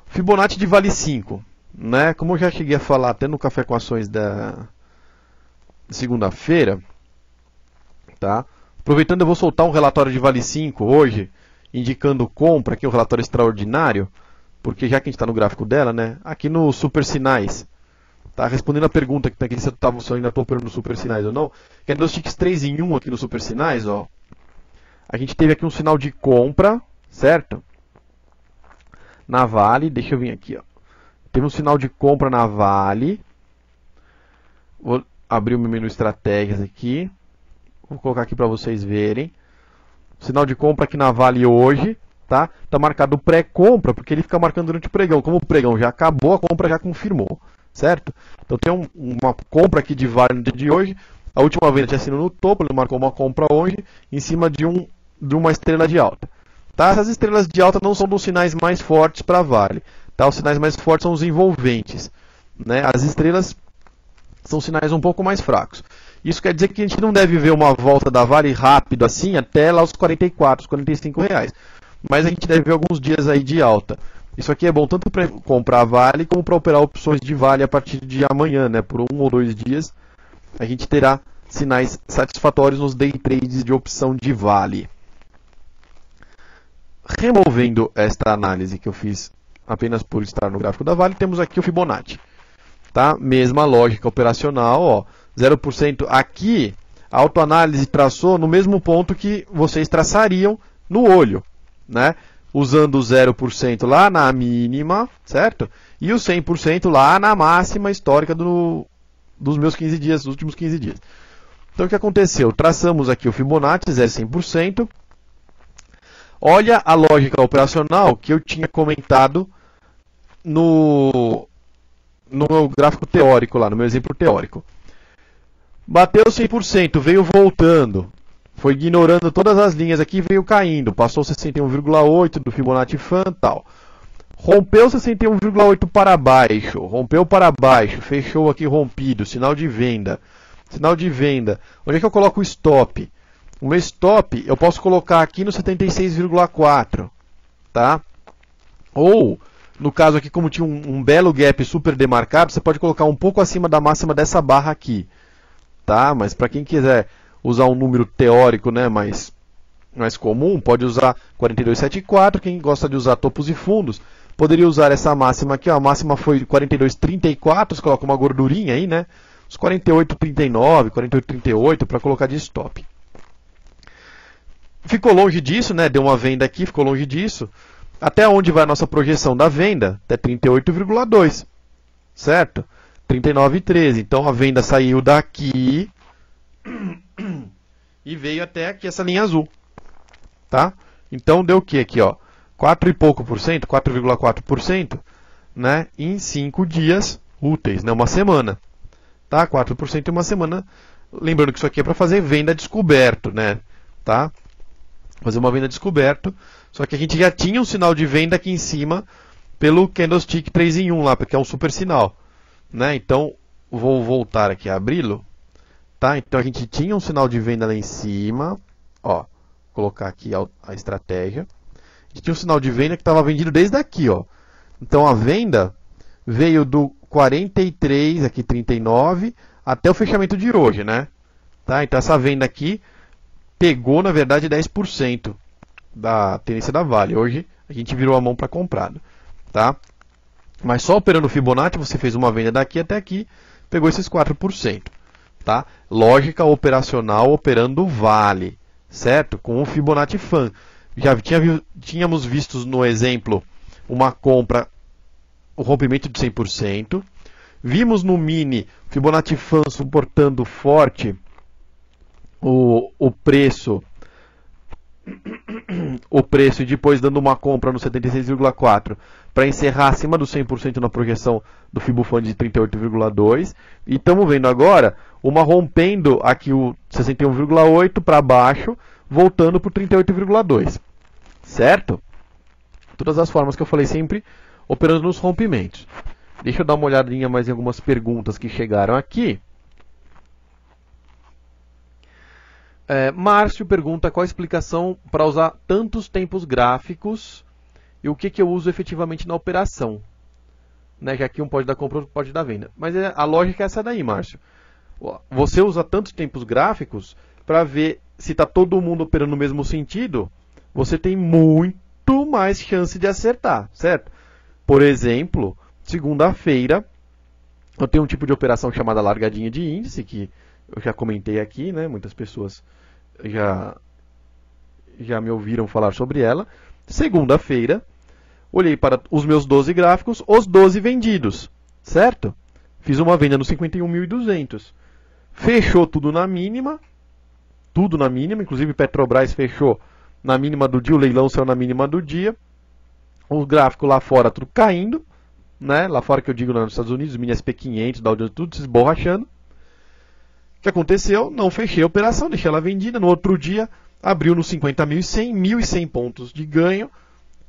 Fibonacci de Vale 5, né? Como eu já cheguei a falar até no Café com Ações da segunda-feira, tá? Aproveitando, eu vou soltar um relatório de Vale 5 hoje, indicando compra, aqui é um relatório extraordinário, porque já que a gente está no gráfico dela, né? Aqui no Super Sinais, tá? Respondendo a pergunta que tá aqui se eu ainda estou operando no Super Sinais ou não, candlesticks 3 em 1 aqui no Super Sinais, ó. A gente teve aqui um sinal de compra, certo? Na Vale, deixa eu vir aqui, ó. Teve um sinal de compra na Vale. Vou abrir o meu menu estratégias aqui. Vou colocar aqui para vocês verem. Sinal de compra aqui na Vale hoje, tá? Tá marcado pré-compra, porque ele fica marcando durante o pregão. Como o pregão já acabou, a compra já confirmou, certo? Então tem uma compra aqui de Vale no dia de hoje. A última venda tinha sido no topo, ele marcou uma compra hoje em cima de uma estrela de alta. Tá? Essas estrelas de alta não são dos sinais mais fortes para Vale. Tá? Os sinais mais fortes são os envolventes, né? As estrelas são sinais um pouco mais fracos. Isso quer dizer que a gente não deve ver uma volta da Vale rápido assim até lá os 44, os 45 reais. Mas a gente deve ver alguns dias aí de alta. Isso aqui é bom tanto para comprar Vale como para operar opções de Vale a partir de amanhã, né? Por 1 ou 2 dias a gente terá sinais satisfatórios nos day trades de opção de Vale. Removendo esta análise que eu fiz apenas por estar no gráfico da Vale, temos aqui o Fibonacci. Tá? Mesma lógica operacional, ó, 0% aqui, a autoanálise traçou no mesmo ponto que vocês traçariam no olho, né? Usando o 0% lá na mínima, certo? E o 100% lá na máxima histórica dos meus 15 dias, dos últimos 15 dias. Então o que aconteceu? Traçamos aqui o Fibonacci, 0,100%. Olha a lógica operacional que eu tinha comentado no meu gráfico teórico lá, no meu exemplo teórico. Bateu 100%, veio voltando, foi ignorando todas as linhas aqui, veio caindo, passou 61,8 do Fibonacci Fan, tal. Rompeu 61,8 para baixo, rompeu para baixo, fechou aqui rompido, sinal de venda. Sinal de venda. Onde é que eu coloco o stop? O meu stop eu posso colocar aqui no 76,4, tá? Ou, no caso aqui, como tinha um belo gap super demarcado, você pode colocar um pouco acima da máxima dessa barra aqui, tá? Mas para quem quiser usar um número teórico, né, mais comum, pode usar 42,74. Quem gosta de usar topos e fundos, poderia usar essa máxima aqui, ó. A máxima foi 42,34, você coloca uma gordurinha aí, né? Os 48,39, 48,38 para colocar de stop. Ficou longe disso, né? Deu uma venda aqui, ficou longe disso. Até onde vai a nossa projeção da venda? Até 38,2, certo? 39,13. Então a venda saiu daqui e veio até aqui essa linha azul, tá? Então deu o que aqui, ó? 4 e pouco por cento, 4,4%, né? Em 5 dias úteis, né? Uma semana, tá? 4% em uma semana. Lembrando que isso aqui é para fazer venda descoberto, né? Tá? Fazer uma venda descoberto, só que a gente já tinha um sinal de venda aqui em cima pelo candlestick 3 em 1 lá, porque é um super sinal, né? Então, vou voltar aqui a abri-lo, tá? Então a gente tinha um sinal de venda lá em cima, ó, colocar aqui a estratégia. A gente tinha um sinal de venda que estava vendido desde aqui, ó. Então a venda veio do 43, aqui 39, até o fechamento de hoje, né? Tá? Então essa venda aqui pegou, na verdade, 10% da tendência da Vale. Hoje a gente virou a mão para comprado, tá? Mas só operando o Fibonacci, você fez uma venda daqui até aqui, pegou esses 4%, tá? Lógica operacional operando Vale, certo? Com o Fibonacci Fan. Já tínhamos visto no exemplo uma compra, o rompimento de 100%. Vimos no mini Fibonacci Fan suportando forte o preço e depois dando uma compra no 76,4 para encerrar acima do 100% na projeção do Fibofan de 38,2. E estamos vendo agora uma rompendo aqui o 61,8 para baixo, voltando para o 38,2. Certo? Todas as formas que eu falei sempre operando nos rompimentos. Deixa eu dar uma olhadinha mais em algumas perguntas que chegaram aqui. Márcio pergunta qual a explicação para usar tantos tempos gráficos e o que eu uso efetivamente na operação. Né, já que um pode dar compra, outro pode dar venda. Mas a lógica é essa daí, Márcio. Você usa tantos tempos gráficos para ver se está todo mundo operando no mesmo sentido, você tem muito mais chance de acertar, certo? Por exemplo, segunda-feira, eu tenho um tipo de operação chamada largadinha de índice, que eu já comentei aqui, né? Muitas pessoas já me ouviram falar sobre ela. Segunda-feira, olhei para os meus 12 gráficos, os 12 vendidos, certo? Fiz uma venda no 51.200. Fechou tudo na mínima, inclusive Petrobras fechou na mínima do dia, o leilão saiu na mínima do dia. O gráfico lá fora tudo caindo, né? Lá fora que eu digo nos Estados Unidos, mini SP500, Dow Jones, tudo se esborrachando. O que aconteceu? Não fechei a operação, deixei ela vendida. No outro dia, abriu no 50.100, 1.100 pontos de ganho.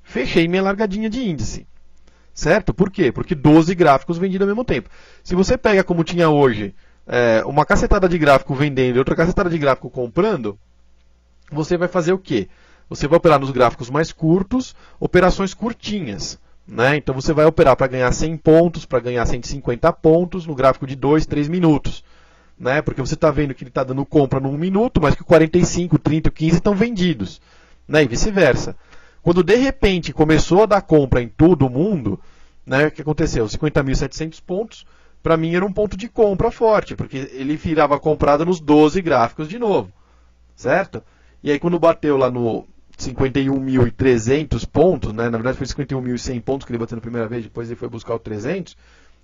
Fechei minha largadinha de índice. Certo? Por quê? Porque 12 gráficos vendidos ao mesmo tempo. Se você pega como tinha hoje, uma cacetada de gráfico vendendo e outra cacetada de gráfico comprando, você vai fazer o quê? Você vai operar nos gráficos mais curtos, operações curtinhas. Né? Então você vai operar para ganhar 100 pontos, para ganhar 150 pontos no gráfico de 2, 3 minutos. Né? Porque você está vendo que ele está dando compra no 1 minuto, mas que o 45, 30, 15 estão vendidos. Né? E vice-versa. Quando de repente começou a dar compra em todo mundo, né, o que aconteceu? 50.700 pontos, para mim era um ponto de compra forte, porque ele virava comprado nos 12 gráficos de novo. Certo? E aí quando bateu lá no 51.300 pontos, né, na verdade foi 51.100 pontos que ele bateu na primeira vez, depois ele foi buscar o 300,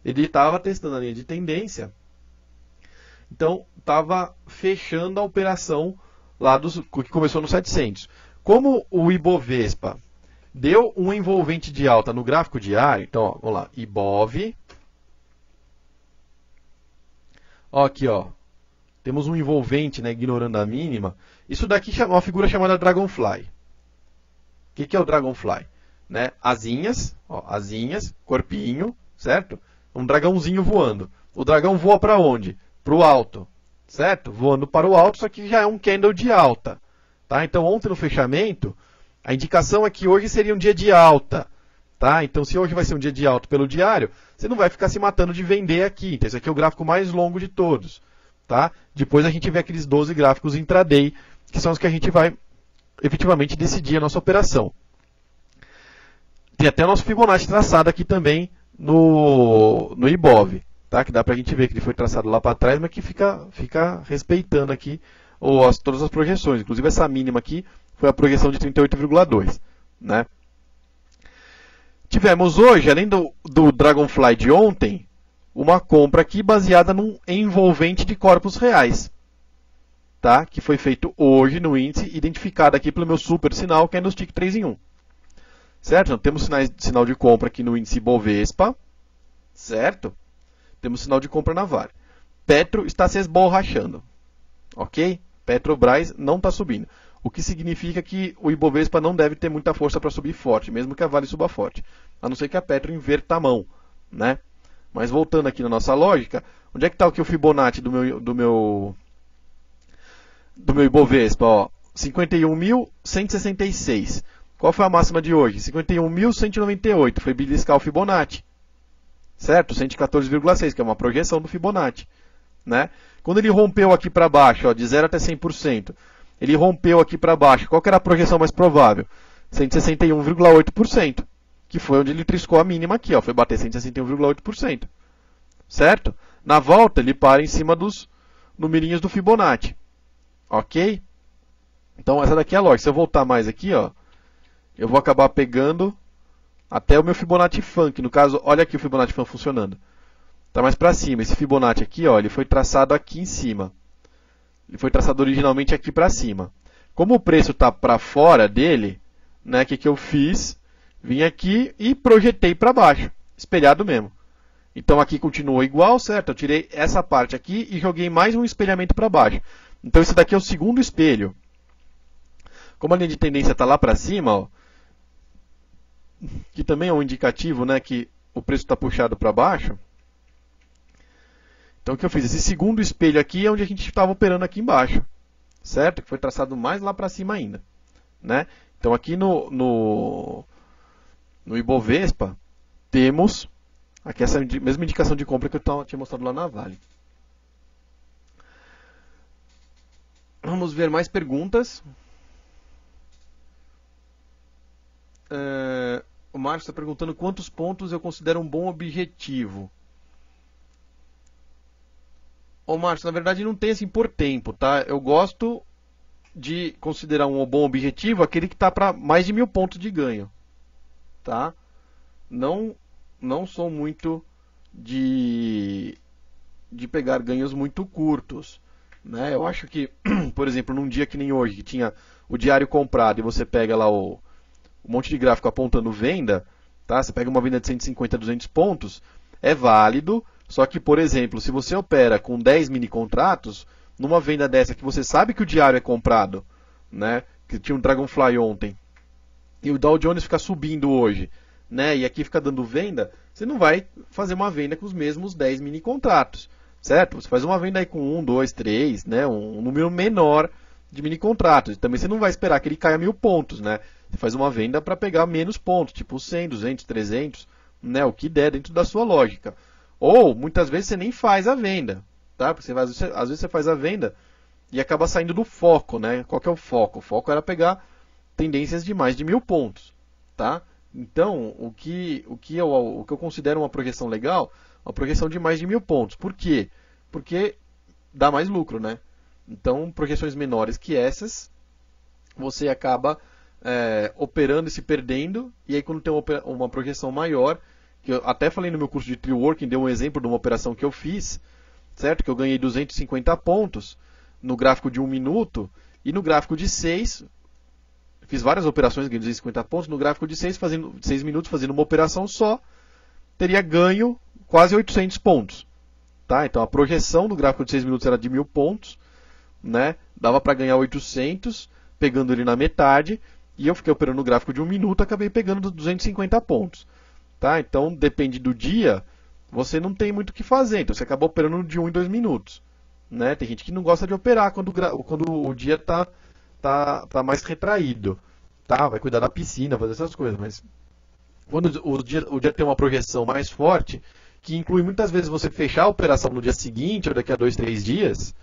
ele estava testando a linha de tendência. Então estava fechando a operação lá que começou no 700. Como o Ibovespa deu um envolvente de alta no gráfico diário, então ó, vamos lá, Ibov, ó, aqui ó, temos um envolvente, né, ignorando a mínima. Isso daqui é uma figura chamada Dragonfly. O que é o Dragonfly? Né? Asinhas, ó, asinhas, corpinho, certo? Um dragãozinho voando. O dragão voa para onde? Para o alto, certo? Voando para o alto, só que já é um candle de alta. Tá? Então ontem no fechamento, a indicação é que hoje seria um dia de alta. Tá? Então se hoje vai ser um dia de alta pelo diário, você não vai ficar se matando de vender aqui. Então esse aqui é o gráfico mais longo de todos. Tá? Depois a gente vê aqueles 12 gráficos intraday, que são os que a gente vai efetivamente decidir a nossa operação. Tem até o nosso Fibonacci traçado aqui também no Ibov. Tá? Que dá pra gente ver que ele foi traçado lá para trás, mas que fica respeitando aqui todas as projeções. Inclusive essa mínima aqui foi a projeção de 38,2. Né? Tivemos hoje, além do Dragonfly de ontem, uma compra aqui baseada num envolvente de corpos reais. Tá? Que foi feito hoje no índice, identificado aqui pelo meu super sinal, que é no Stick 3 em 1. Certo? Então, temos sinal de compra aqui no índice Bovespa. Certo? Temos sinal de compra na Vale. Petro está se esborrachando. Ok? Petrobras não está subindo. O que significa que o Ibovespa não deve ter muita força para subir forte, mesmo que a Vale suba forte. A não ser que a Petro inverta a mão. Né? Mas voltando aqui na nossa lógica, onde é que está o Fibonacci do meu Ibovespa? Ó, 51.166. Qual foi a máxima de hoje? 51.198. Foi beliscar o Fibonacci. Certo? 114,6, que é uma projeção do Fibonacci. Né? Quando ele rompeu aqui para baixo, ó, de 0 até 100%, ele rompeu aqui para baixo. Qual que era a projeção mais provável? 161,8%. Que foi onde ele triscou a mínima aqui. Ó, foi bater 161,8%. Certo? Na volta, ele para em cima dos numerinhos do Fibonacci. Ok? Então, essa daqui é a lógica. Se eu voltar mais aqui, ó, eu vou acabar pegando até o meu Fibonacci Funk. No caso, olha aqui o Fibonacci Funk funcionando. Está mais para cima. Esse Fibonacci aqui, ó, ele foi traçado aqui em cima. Ele foi traçado originalmente aqui para cima. Como o preço está para fora dele, né, o que eu fiz? Vim aqui e projetei para baixo. Espelhado mesmo. Então aqui continua igual, certo? Eu tirei essa parte aqui e joguei mais um espelhamento para baixo. Então esse daqui é o segundo espelho. Como a linha de tendência está lá para cima, ó, que também é um indicativo, né, que o preço está puxado para baixo. Então o que eu fiz? Esse segundo espelho aqui é onde a gente estava operando aqui embaixo. certo? Que foi traçado mais lá para cima ainda, né? Então aqui no Ibovespa temos aqui essa mesma indicação de compra que eu tinha mostrado lá na Vale. Vamos ver mais perguntas. O Marcos está perguntando quantos pontos eu considero um bom objetivo. Ô Marcos, na verdade não tem assim por tempo, tá? Eu gosto de considerar um bom objetivo aquele que está para mais de 1000 pontos de ganho, tá? Não sou muito de pegar ganhos muito curtos, né? Eu acho que, por exemplo, num dia que nem hoje, que tinha o diário comprado e você pega lá um monte de gráfico apontando venda, tá? Você pega uma venda de 150, 200 pontos, é válido, só que, por exemplo, se você opera com 10 mini contratos, numa venda dessa que você sabe que o diário é comprado, né? Que tinha um Dragonfly ontem, e o Dow Jones fica subindo hoje, né? E aqui fica dando venda, você não vai fazer uma venda com os mesmos 10 mini contratos, certo? Você faz uma venda aí com 1, 2, 3, né? Um número menor de mini contratos. E também você não vai esperar que ele caia 1000 pontos, né? Você faz uma venda para pegar menos pontos, tipo 100, 200, 300, né? O que der dentro da sua lógica. Ou, muitas vezes, você nem faz a venda, tá? Porque às vezes você faz a venda e acaba saindo do foco, né? Qual que é o foco? O foco era pegar tendências de mais de 1000 pontos, tá? Então, o que eu considero uma projeção legal, uma projeção de mais de 1000 pontos. Por quê? Porque dá mais lucro, né? Então, projeções menores que essas, você acaba operando e se perdendo, e aí quando tem uma projeção maior, que eu até falei no meu curso de Tree Working, dei um exemplo de uma operação que eu fiz, certo? Que eu ganhei 250 pontos no gráfico de 1 minuto, e no gráfico de 6, fiz várias operações, ganhei 250 pontos, no gráfico de 6 minutos, fazendo uma operação só, teria ganho quase 800 pontos. Tá? Então a projeção do gráfico de 6 minutos era de 1000 pontos, né? Dava para ganhar 800, pegando ele na metade, e eu fiquei operando no gráfico de 1 minuto, acabei pegando 250 pontos. Tá? Então, depende do dia, você não tem muito o que fazer. Então, você acaba operando de 1 em 2 minutos. Né? Tem gente que não gosta de operar quando o dia está mais retraído. Tá? Vai cuidar da piscina, fazer essas coisas. Mas quando o dia tem uma projeção mais forte, que inclui muitas vezes você fechar a operação no dia seguinte ou daqui a 2, 3 dias,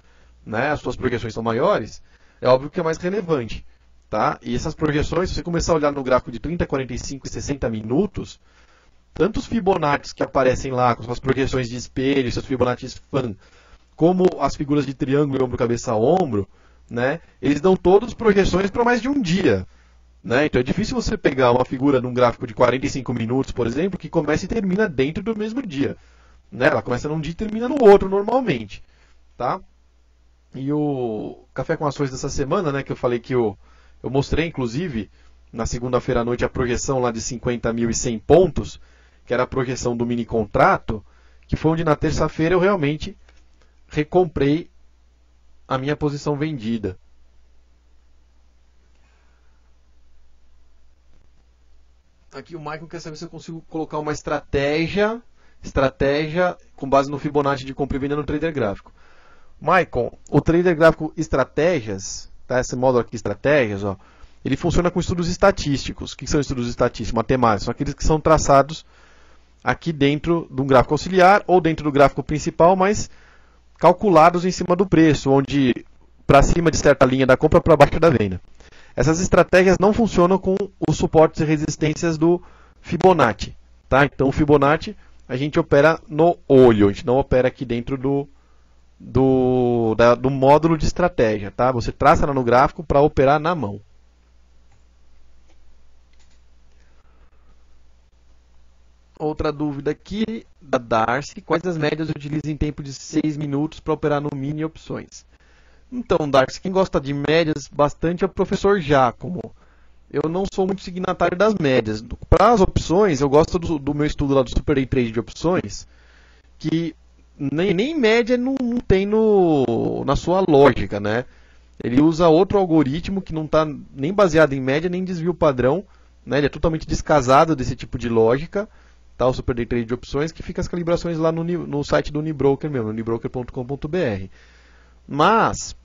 né? As suas projeções são maiores, é óbvio que é mais relevante. Tá? E essas projeções, se você começar a olhar no gráfico de 30, 45 e 60 minutos, tanto os Fibonacci que aparecem lá com suas projeções de espelho, seus Fibonacci fan, como as figuras de triângulo, ombro, cabeça, ombro, né? Eles dão todas projeções para mais de um dia. Né? Então é difícil você pegar uma figura num gráfico de 45 minutos, por exemplo, que começa e termina dentro do mesmo dia. Né? Ela começa num dia e termina no outro normalmente. Tá? E o Café com Ações dessa semana, né, que eu falei que eu mostrei, inclusive, na segunda-feira à noite, a projeção lá de 50.100 pontos, que era a projeção do mini contrato, que foi onde na terça-feira eu realmente recomprei a minha posição vendida. Aqui o Michael quer saber se eu consigo colocar uma estratégia com base no Fibonacci de compra e venda no trader gráfico. Michael, o trader gráfico estratégias, tá? Esse módulo aqui estratégias, ó, ele funciona com estudos estatísticos. O que são estudos estatísticos? Matemáticos, são aqueles que são traçados aqui dentro de um gráfico auxiliar ou dentro do gráfico principal, mas calculados em cima do preço, onde para cima de certa linha da compra, para baixo da venda. Essas estratégias não funcionam com os suportes e resistências do Fibonacci. Tá? Então o Fibonacci a gente opera no olho, a gente não opera aqui dentro do módulo de estratégia. Tá? Você traça lá no gráfico para operar na mão. Outra dúvida aqui da Darcy: quais as médias eu utilizo em tempo de 6 minutos para operar no mini opções? Então, Darcy, quem gosta de médias bastante é o professor Giacomo. Eu não sou muito signatário das médias. Para as opções, eu gosto do meu estudo lá do Super Day Trade de opções, que nem média não tem na sua lógica, né? Ele usa outro algoritmo que não está nem baseado em média, nem desvio padrão, né? Ele é totalmente descasado desse tipo de lógica, tá? O Super Day Trade de opções, que fica as calibrações lá no site do Unibroker mesmo, unibroker.com.br. Mas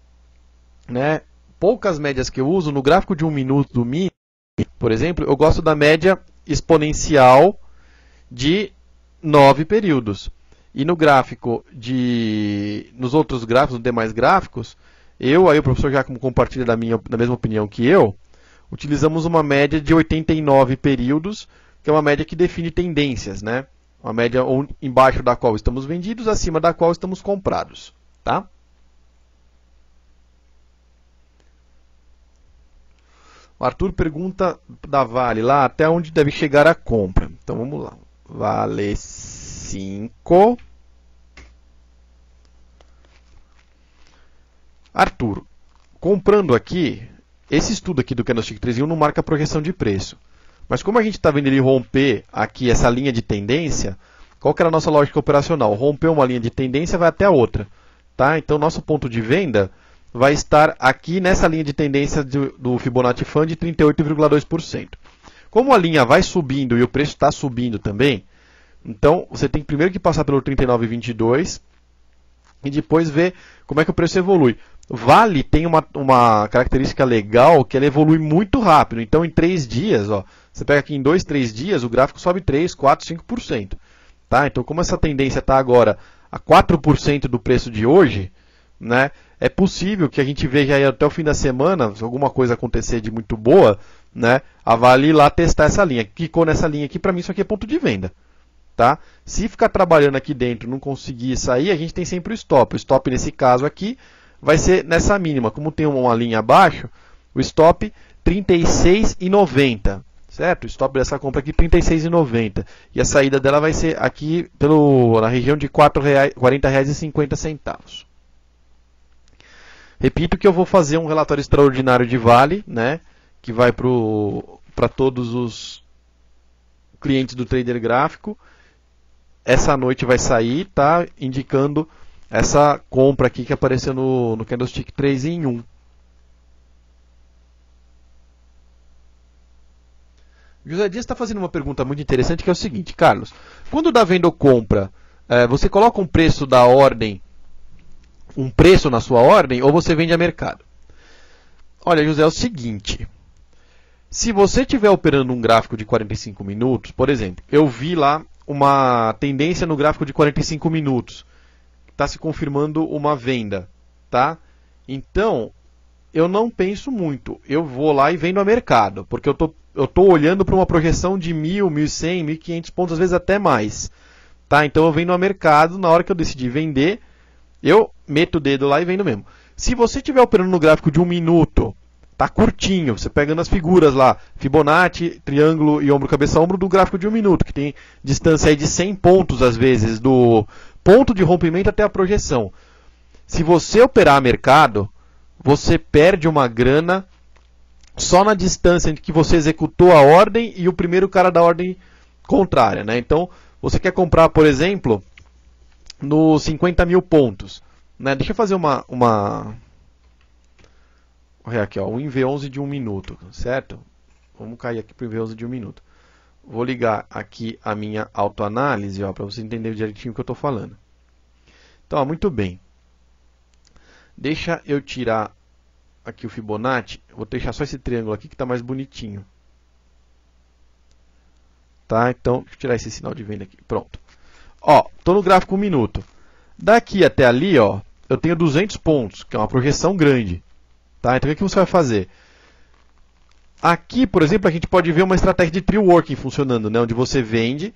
né, poucas médias que eu uso, no gráfico de 1 minuto do mini, por exemplo, eu gosto da média exponencial de 9 períodos. E no gráfico nos outros gráficos, nos demais gráficos, aí o professor Giacomo compartilha da mesma opinião que eu, utilizamos uma média de 89 períodos, que é uma média que define tendências, né? Uma média embaixo da qual estamos vendidos, acima da qual estamos comprados, tá? O Arthur pergunta da Vale lá até onde deve chegar a compra. Então vamos lá. Vale 5. Arthur, comprando aqui, esse estudo aqui do Candlestick 3 em 1 não marca projeção de preço. Mas como a gente está vendo ele romper aqui essa linha de tendência, qual que era a nossa lógica operacional? Romper uma linha de tendência vai até a outra. Tá? Então nosso ponto de venda vai estar aqui nessa linha de tendência do Fibonacci Fund de 38,2%. Como a linha vai subindo e o preço está subindo também, então você tem primeiro que passar pelo 39,22 e depois ver como é que o preço evolui. Vale tem uma característica legal que ela evolui muito rápido. Então em 3 dias, ó, você pega aqui em 2, 3 dias, o gráfico sobe 3, 4, 5%. Tá? Então como essa tendência está agora a 4% do preço de hoje, né, é possível que a gente veja aí até o fim da semana, se alguma coisa acontecer de muito boa, né, a Vale ir lá testar essa linha. Clicou nessa linha aqui, para mim isso aqui é ponto de venda. Tá? Se ficar trabalhando aqui dentro e não conseguir sair, a gente tem sempre o stop. O stop nesse caso aqui vai ser nessa mínima. Como tem uma linha abaixo, o stop 36,90. Certo? O stop dessa compra aqui 36,90. E a saída dela vai ser aqui na região de R$ 40,50. Repito que eu vou fazer um relatório extraordinário de Vale, né, que vai para todos os clientes do Trader Gráfico. Essa noite vai sair, tá, indicando essa compra aqui que apareceu no Candlestick 3 em 1. José Dias está fazendo uma pergunta muito interessante, que é o seguinte: Carlos, quando dá venda ou compra, você coloca um preço da ordem, um preço na sua ordem, ou você vende a mercado? Olha, José, é o seguinte: se você estiver operando um gráfico de 45 minutos, por exemplo, eu vi lá uma tendência no gráfico de 45 minutos, está se confirmando uma venda, tá? Então, eu não penso muito, eu vou lá e vendo a mercado, porque eu tô olhando para uma projeção de 1.000, 1.100, 1.500 pontos, às vezes até mais, tá? Então eu vendo a mercado, na hora que eu decidir vender, eu meto o dedo lá e vendo mesmo. Se você estiver operando no gráfico de 1 minuto, tá curtinho, você pegando as figuras lá, Fibonacci, triângulo e ombro, cabeça, ombro, do gráfico de 1 minuto, que tem distância aí de 100 pontos, às vezes, do ponto de rompimento até a projeção. Se você operar a mercado, você perde uma grana só na distância entre que você executou a ordem e o primeiro cara da ordem contrária, né? Então, você quer comprar, por exemplo, nos 50 mil pontos, né? Deixa eu fazer olha aqui, ó, um IV11 de 1 minuto, certo? Vamos cair aqui para o IV11 de 1 minuto. Vou ligar aqui a minha autoanálise, para você entender direitinho o que eu estou falando. Então, ó, muito bem. Deixa eu tirar aqui o Fibonacci. Vou deixar só esse triângulo aqui que está mais bonitinho. Tá? Então, deixa eu tirar esse sinal de venda aqui. Pronto. Ó, estou no gráfico 1 minuto. Daqui até ali, ó, eu tenho 200 pontos, que é uma projeção grande. Tá? Então, o que você vai fazer? Aqui, por exemplo, a gente pode ver uma estratégia de tree working funcionando, né? Onde você vende,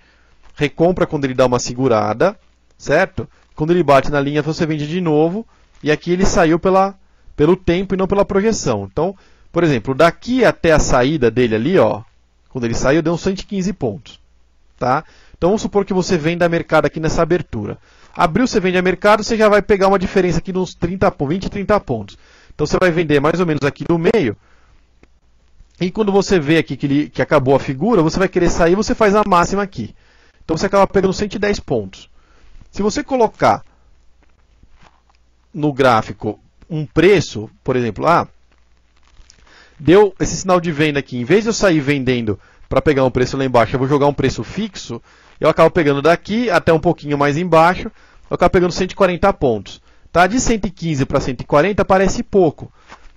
recompra quando ele dá uma segurada, certo? Quando ele bate na linha, você vende de novo. E aqui ele saiu pelo tempo e não pela projeção. Então, por exemplo, daqui até a saída dele ali, ó, quando ele saiu, deu uns 115 pontos. Tá? Então, vamos supor que você venda a mercado aqui nessa abertura. Abriu, você vende a mercado, você já vai pegar uma diferença aqui de uns 20, 30 pontos. Então, você vai vender mais ou menos aqui no meio. E quando você vê aqui que acabou a figura, você vai querer sair, você faz a máxima aqui. Então, você acaba pegando 110 pontos. Se você colocar no gráfico um preço, por exemplo, deu esse sinal de venda aqui, em vez de eu sair vendendo para pegar um preço lá embaixo, eu vou jogar um preço fixo, eu acabo pegando daqui até um pouquinho mais embaixo, eu acabo pegando 140 pontos. Tá? De 115 para 140 parece pouco,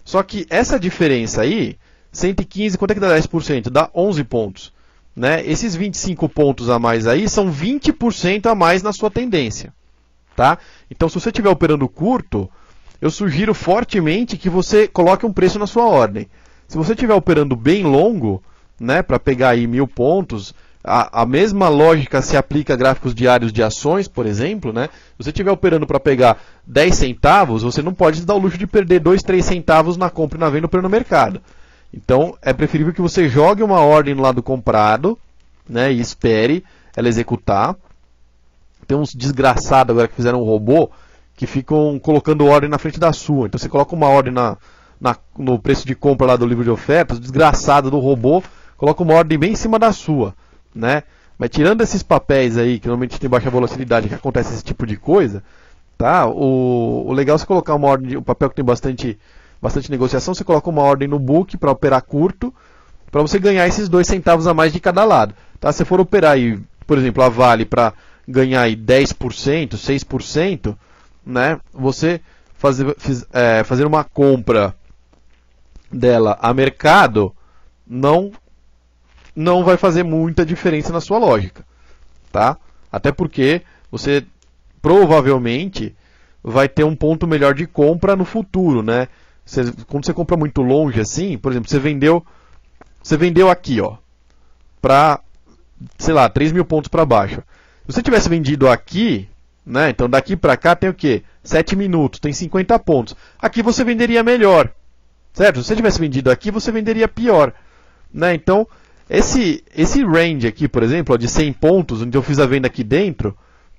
Só que essa diferença aí, 115, quanto é que dá 10%? Dá 11 pontos. Né? Esses 25 pontos a mais aí são 20% a mais na sua tendência. Tá? Então, se você estiver operando curto, eu sugiro fortemente que você coloque um preço na sua ordem. Se você estiver operando bem longo, né, para pegar aí 1000 pontos, a mesma lógica se aplica a gráficos diários de ações, por exemplo. Né? Se você estiver operando para pegar 10 centavos, você não pode se dar o luxo de perder 2, 3 centavos na compra e na venda operando no mercado. Então, é preferível que você jogue uma ordem no lado comprado, né, e espere ela executar. Tem uns desgraçados agora que fizeram um robô que ficam colocando ordem na frente da sua. Então, você coloca uma ordem no preço de compra lá do livro de ofertas, o desgraçado do robô coloca uma ordem bem em cima da sua. Né? Mas tirando esses papéis aí, que normalmente tem baixa volatilidade, que acontece esse tipo de coisa, tá? O legal é você colocar uma ordem, o papel que tem bastante negociação, você coloca uma ordem no book para operar curto, para você ganhar esses 2 centavos a mais de cada lado. Tá? Se você for operar aí, por exemplo, a Vale para ganhar aí 10%, 6%, né? Você fazer uma compra dela a mercado não vai fazer muita diferença na sua lógica. Tá? Até porque você provavelmente vai ter um ponto melhor de compra no futuro, né? Quando você compra muito longe assim, por exemplo, você vendeu aqui, ó, para, sei lá, 3.000 pontos para baixo. Se você tivesse vendido aqui, né? Então daqui para cá tem o quê? 7 minutos, tem 50 pontos. Aqui você venderia melhor, certo? Se você tivesse vendido aqui, você venderia pior, né? Então esse range aqui, por exemplo, ó, de 100 pontos, onde eu fiz a venda aqui dentro,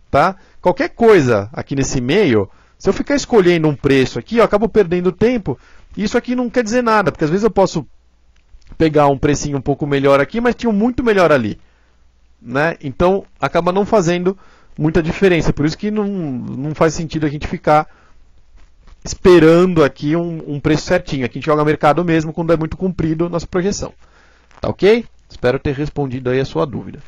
tá? Qualquer coisa aqui nesse meio, se eu ficar escolhendo um preço aqui, eu acabo perdendo tempo. E isso aqui não quer dizer nada, porque às vezes eu posso pegar um precinho um pouco melhor aqui, mas tinha um muito melhor ali. Né? Então acaba não fazendo muita diferença. Por isso que não faz sentido a gente ficar esperando aqui um preço certinho. Aqui a gente joga mercado mesmo quando é muito comprido a nossa projeção. Tá ok? Espero ter respondido aí a sua dúvida.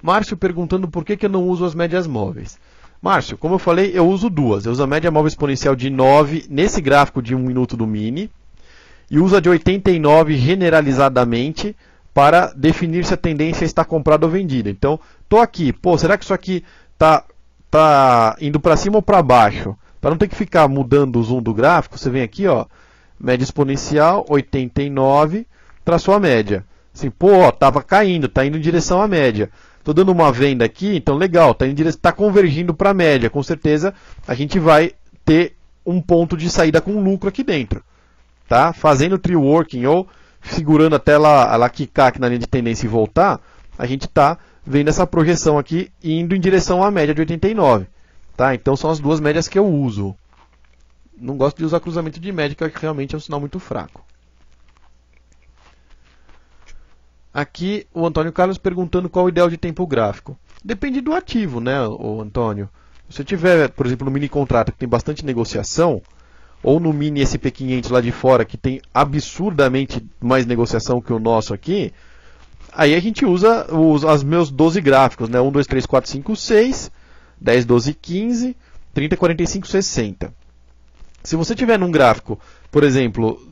Márcio perguntando por que eu não uso as médias móveis. Márcio, como eu falei, eu uso duas. Eu uso a média móvel exponencial de 9 nesse gráfico de 1 minuto do mini e uso a de 89 generalizadamente para definir se a tendência está comprada ou vendida. Então, estou aqui, será que isso aqui tá indo para cima ou para baixo? Para não ter que ficar mudando o zoom do gráfico, você vem aqui, ó, média exponencial 89, traçou a média. Assim, estava caindo, está indo em direção à média. Estou dando uma venda aqui, então legal, está convergindo para a média. Com certeza a gente vai ter um ponto de saída com lucro aqui dentro. Tá? Fazendo tree working ou segurando até ela quicar aqui na linha de tendência e voltar, a gente está vendo essa projeção aqui indo em direção à média de 89. Tá? Então são as duas médias que eu uso. Não gosto de usar cruzamento de média, que realmente é um sinal muito fraco. Aqui o Antônio Carlos perguntando qual o ideal de tempo gráfico. Depende do ativo, né, o Antônio? Se você tiver, por exemplo, no mini contrato que tem bastante negociação, ou no mini SP500 lá de fora que tem absurdamente mais negociação que o nosso aqui, aí a gente usa os meus 12 gráficos, né? 1, 2, 3, 4, 5, 6, 10, 12, 15, 30, 45, 60. Se você tiver num gráfico, por exemplo,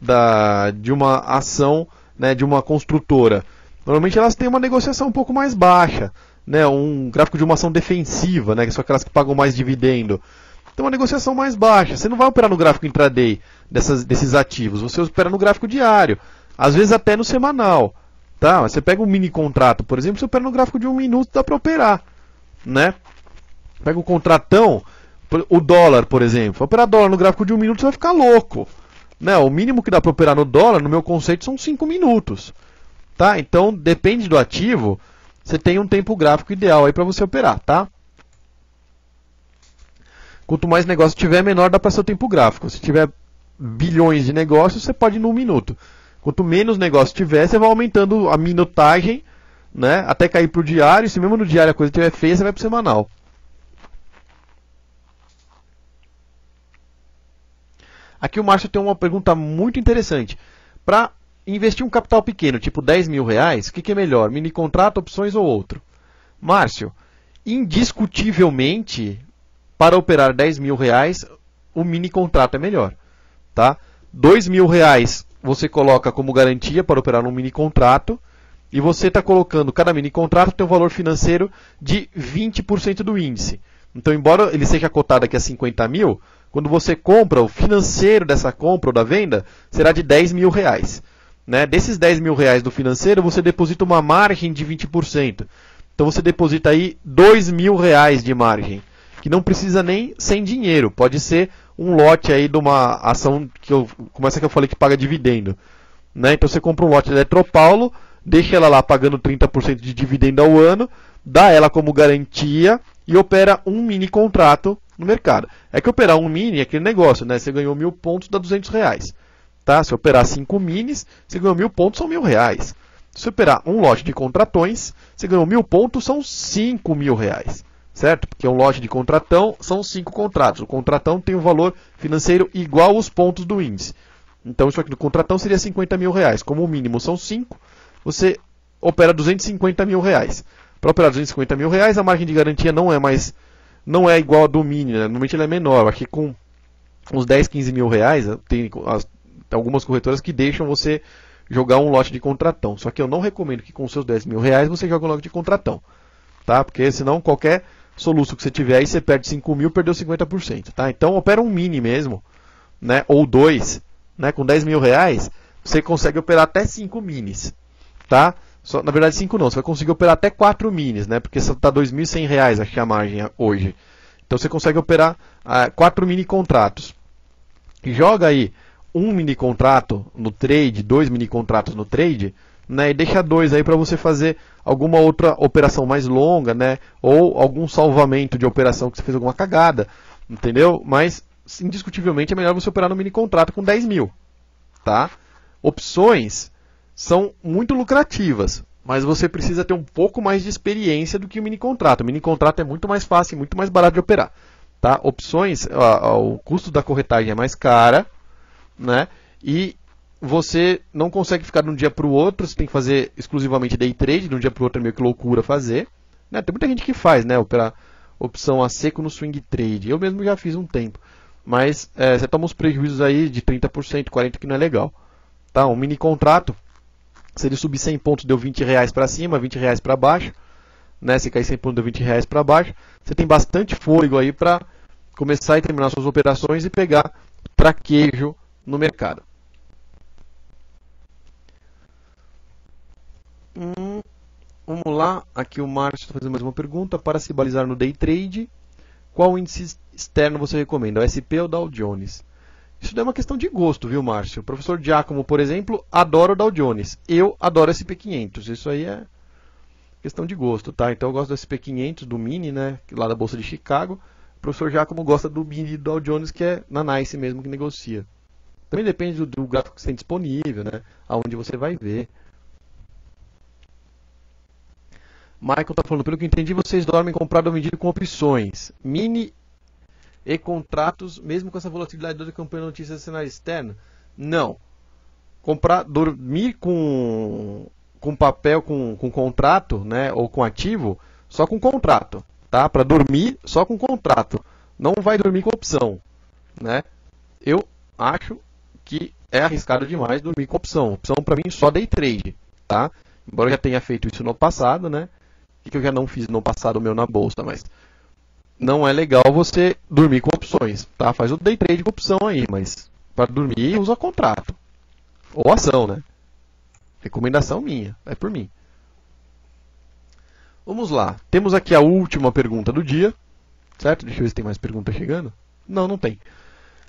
de uma ação, né, de uma construtora, normalmente elas têm uma negociação um pouco mais baixa, né, um gráfico de uma ação defensiva, né, que são aquelas que pagam mais dividendo. Tem uma negociação mais baixa. Você não vai operar no gráfico intraday desses ativos, você opera no gráfico diário, às vezes até no semanal. Tá? Você pega um mini contrato, por exemplo, você opera no gráfico de 1 minuto, dá para operar. Né? Pega um contratão, o dólar, por exemplo. Operar dólar no gráfico de 1 minuto, você vai ficar louco. Né? O mínimo que dá para operar no dólar, no meu conceito, são 5 minutos. Tá? Então, depende do ativo, você tem um tempo gráfico ideal aí para você operar. Tá? Quanto mais negócio tiver, menor dá para ser o tempo gráfico. Se tiver bilhões de negócios, você pode ir no minuto. Quanto menos negócio tiver, você vai aumentando a minutagem, né, até cair para o diário. Se mesmo no diário a coisa estiver feia, você vai para o semanal. Aqui o Márcio tem uma pergunta muito interessante. Para investir um capital pequeno, tipo 10 mil reais, o que é melhor? Mini contrato, opções ou outro? Márcio, indiscutivelmente, para operar 10 mil reais, o mini contrato é melhor, tá? R$ 2.000 você coloca como garantia para operar um mini contrato, e você está colocando, cada mini contrato tem um valor financeiro de 20% do índice. Então, embora ele seja cotado aqui a 50 mil, quando você compra, o financeiro dessa compra ou da venda será de R$ 10.000. Né? Desses R$ 10.000 do financeiro, você deposita uma margem de 20%. Então, você deposita aí R$ 2.000 de margem, que não precisa nem sem dinheiro, pode ser um lote aí de uma ação como essa que eu falei que paga dividendo, né? Então você compra um lote da Eletropaulo, deixa ela lá pagando 30% de dividendo ao ano, dá ela como garantia e opera um mini contrato no mercado. É que operar um mini é aquele negócio, né? Você ganhou 1.000 pontos, dá R$ 200. Tá? Se operar 5 minis, você ganhou 1.000 pontos, são R$ 1.000. Se operar um lote de contratões, você ganhou 1.000 pontos, são R$ 5.000. Certo? Porque um lote de contratão são 5 contratos. O contratão tem um valor financeiro igual aos pontos do índice. Então, isso aqui do contratão seria R$ 50.000. Como o mínimo são 5, você opera R$ 250.000. Para operar R$ 250.000, a margem de garantia não é igual a do mini. Né? Normalmente ela é menor. Aqui com uns 10, 15 mil reais, tem algumas corretoras que deixam você jogar um lote de contratão. Só que eu não recomendo que com seus R$ 10.000 você jogue um lote de contratão. Tá? Porque senão qualquer soluço que você tiver aí, você perde 5 mil, perdeu 50%. Tá? Então opera um mini mesmo, né? Ou 2, né? Com R$ 10.000, você consegue operar até 5 minis. Tá? Na verdade 5 não, você vai conseguir operar até 4 minis, né? Porque está R$ 2.100, acho que é a margem hoje. Então você consegue operar 4 mini contratos. E joga aí um mini contrato no trade, 2 mini contratos no trade, né, e deixa 2 aí para você fazer alguma outra operação mais longa, né, ou algum salvamento de operação que você fez alguma cagada, entendeu? Mas indiscutivelmente é melhor você operar no mini contrato com 10 mil, tá? Opções são muito lucrativas, mas você precisa ter um pouco mais de experiência do que o mini contrato. O mini contrato é muito mais fácil e muito mais barato de operar, tá? Opções, o custo da corretagem é mais cara, né? E você não consegue ficar de um dia para o outro, você tem que fazer exclusivamente day trade, de um dia para o outro é meio que loucura fazer. Né? Tem muita gente que faz, né? Operar opção a seco no swing trade. Eu mesmo já fiz um tempo. Mas você toma uns prejuízos aí de 30%, 40% que não é legal. Tá? Um mini contrato, se ele subir 100 pontos, deu R$ 20 para cima, R$ 20 para baixo. Né? Se cair 100 pontos, deu R$ 20 para baixo. Você tem bastante fôlego aí para começar e terminar suas operações e pegar traquejo no mercado. Vamos lá, aqui o Márcio está fazendo mais uma pergunta. Para se balizar no day trade, qual índice externo você recomenda, o SP ou o Dow Jones? Isso é uma questão de gosto, viu, Márcio? O professor Giacomo, por exemplo, adora o Dow Jones. Eu adoro o SP500. Isso aí é questão de gosto, tá? Então eu gosto do SP500, do Mini, né? Lá da Bolsa de Chicago. O professor Giacomo gosta do Mini do Dow Jones, que é na Nice mesmo que negocia. Também depende do gráfico que você tem disponível, né? Aonde você vai ver. Michael está falando, pelo que eu entendi, vocês dormem comprado ou vendido com opções. Mini e contratos, mesmo com essa volatilidade da campanha de notícias do cenário externo? Não. Dormir com papel, com contrato, né, ou com ativo, só com contrato. Tá? Para dormir, só com contrato. Não vai dormir com opção. Né? Eu acho que é arriscado demais dormir com opção. Opção para mim só day trade. Tá? Embora eu já tenha feito isso no passado, né? Que eu já não fiz no passado meu na bolsa, mas não é legal você dormir com opções, tá? Faz o day trade com opção aí, mas para dormir usa contrato ou ação, né? Recomendação minha, é por mim. Vamos lá, temos aqui a última pergunta do dia, certo? Deixa eu ver se tem mais perguntas chegando. Não, não tem.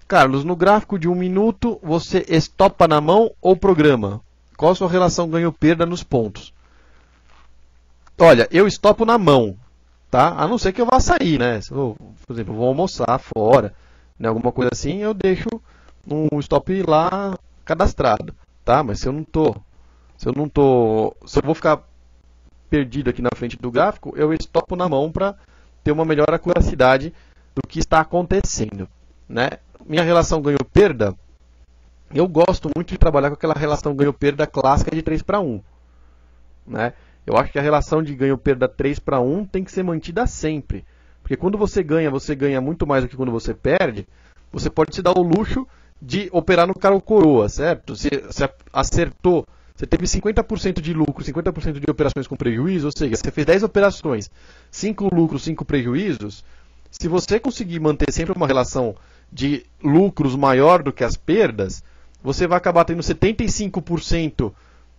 Carlos, no gráfico de 1 minuto, você estopa na mão ou programa? Qual a sua relação ganho-perda nos pontos? Olha, eu estopo na mão, tá? A não ser que eu vá sair, né? Se eu, por exemplo, eu vou almoçar fora, né? Alguma coisa assim, eu deixo um stop lá cadastrado, tá? Mas se eu vou ficar perdido aqui na frente do gráfico, eu estopo na mão para ter uma melhor acuracidade do que está acontecendo, né? Minha relação ganho-perda, eu gosto muito de trabalhar com aquela relação ganho-perda clássica de 3:1, né? Eu acho que a relação de ganho-perda 3:1 tem que ser mantida sempre. Porque quando você ganha muito mais do que quando você perde. você pode se dar o luxo de operar no cara ou coroa, certo? Você acertou, você teve 50% de lucro, 50% de operações com prejuízo, ou seja, você fez 10 operações, 5 lucros, 5 prejuízos. Se você conseguir manter sempre uma relação de lucros maior do que as perdas, você vai acabar tendo 75%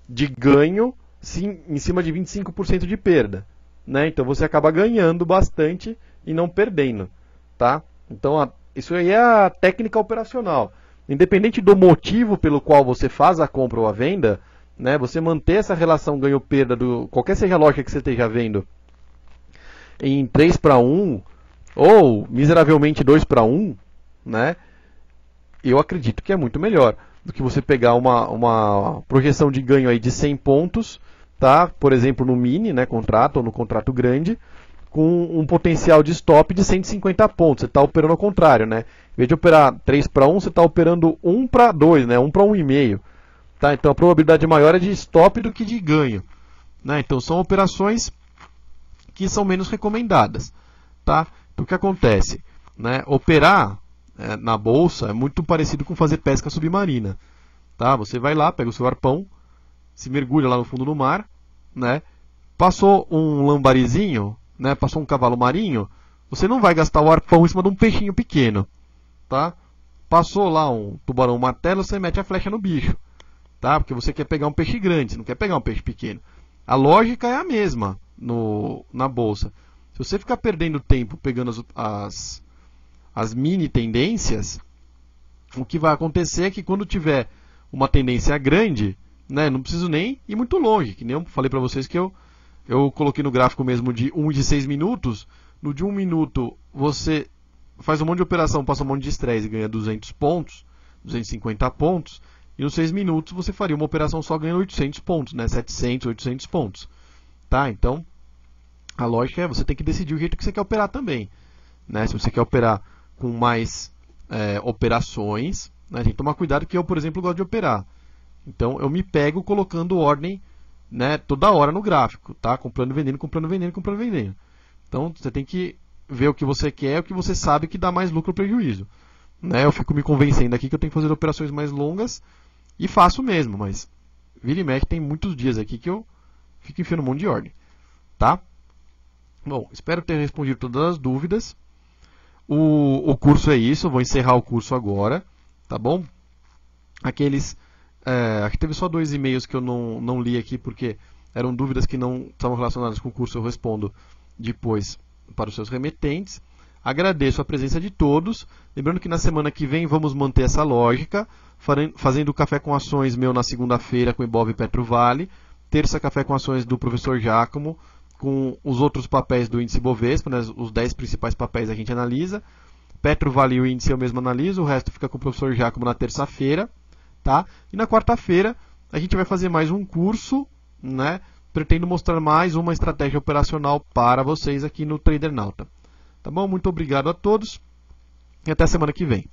de ganho em cima de 25% de perda, né? Então você acaba ganhando bastante e não perdendo, tá? Então isso aí é a técnica operacional. Independente do motivo pelo qual você faz a compra ou a venda, né, você manter essa relação ganho-perda, qualquer seja a lógica que você esteja vendo, em 3:1 ou miseravelmente 2:1, né, eu acredito que é muito melhor do que você pegar uma projeção de ganho aí de 100 pontos, tá, por exemplo, no mini, né, contrato ou no contrato grande, com um potencial de stop de 150 pontos. Você está operando ao contrário, né? Em vez de operar 3:1, você está operando 1:2, né? 1:1,5. Tá? Então a probabilidade maior é de stop do que de ganho, né? Então são operações que são menos recomendadas, tá? Então o que acontece, né? Operar na bolsa é muito parecido com fazer pesca submarina, tá? Você vai lá, pega o seu arpão, se mergulha lá no fundo do mar, né? Passou um lambarizinho, né? Passou um cavalo marinho, você não vai gastar o arpão em cima de um peixinho pequeno, tá? Passou lá um tubarão martelo, você mete a flecha no bicho, tá? Porque você quer pegar um peixe grande, você não quer pegar um peixe pequeno. A lógica é a mesma na bolsa. Se você ficar perdendo tempo pegando as mini tendências, o que vai acontecer é que quando tiver uma tendência grande, né? Não preciso nem ir muito longe, que nem eu falei para vocês que eu coloquei no gráfico mesmo de 1 e de 6 minutos. No de 1 minuto, você faz um monte de operação, passa um monte de estresse e ganha 200 pontos, 250 pontos. E nos 6 minutos, você faria uma operação só ganhando 800 pontos, né? 700, 800 pontos. Tá? Então, a lógica é você tem que decidir o jeito que você quer operar também, né? Se você quer operar com mais operações, né? Tem que tomar cuidado que eu, por exemplo, gosto de operar. Então, eu me pego colocando ordem, né, toda hora no gráfico, tá? Comprando, vendendo, comprando, vendendo, comprando, vendendo. Então, você tem que ver o que você quer, o que você sabe que dá mais lucro ou prejuízo, né? Eu fico me convencendo aqui que eu tenho que fazer operações mais longas e faço mesmo, mas vira e mexe tem muitos dias aqui que eu fico enfiando um monte de ordem, tá? Bom, espero ter respondido todas as dúvidas. O curso é isso, eu vou encerrar o curso agora, tá bom? Aqui teve só 2 e-mails que eu não li aqui porque eram dúvidas que não estavam relacionadas com o curso, eu respondo depois para os seus remetentes. Agradeço a presença de todos. Lembrando que na semana que vem vamos manter essa lógica, fazendo o café com ações meu na segunda-feira com Ibov e Petro Vale, terça café com ações do professor Giacomo, com os outros papéis do índice Bovespa, né, os 10 principais papéis a gente analisa. Petro Vale e o índice eu mesmo analiso, o resto fica com o professor Giacomo na terça-feira. Tá? E na quarta-feira a gente vai fazer mais um curso, né? Pretendo mostrar mais uma estratégia operacional para vocês aqui no Trader Nauta. Tá bom? Muito obrigado a todos e até semana que vem.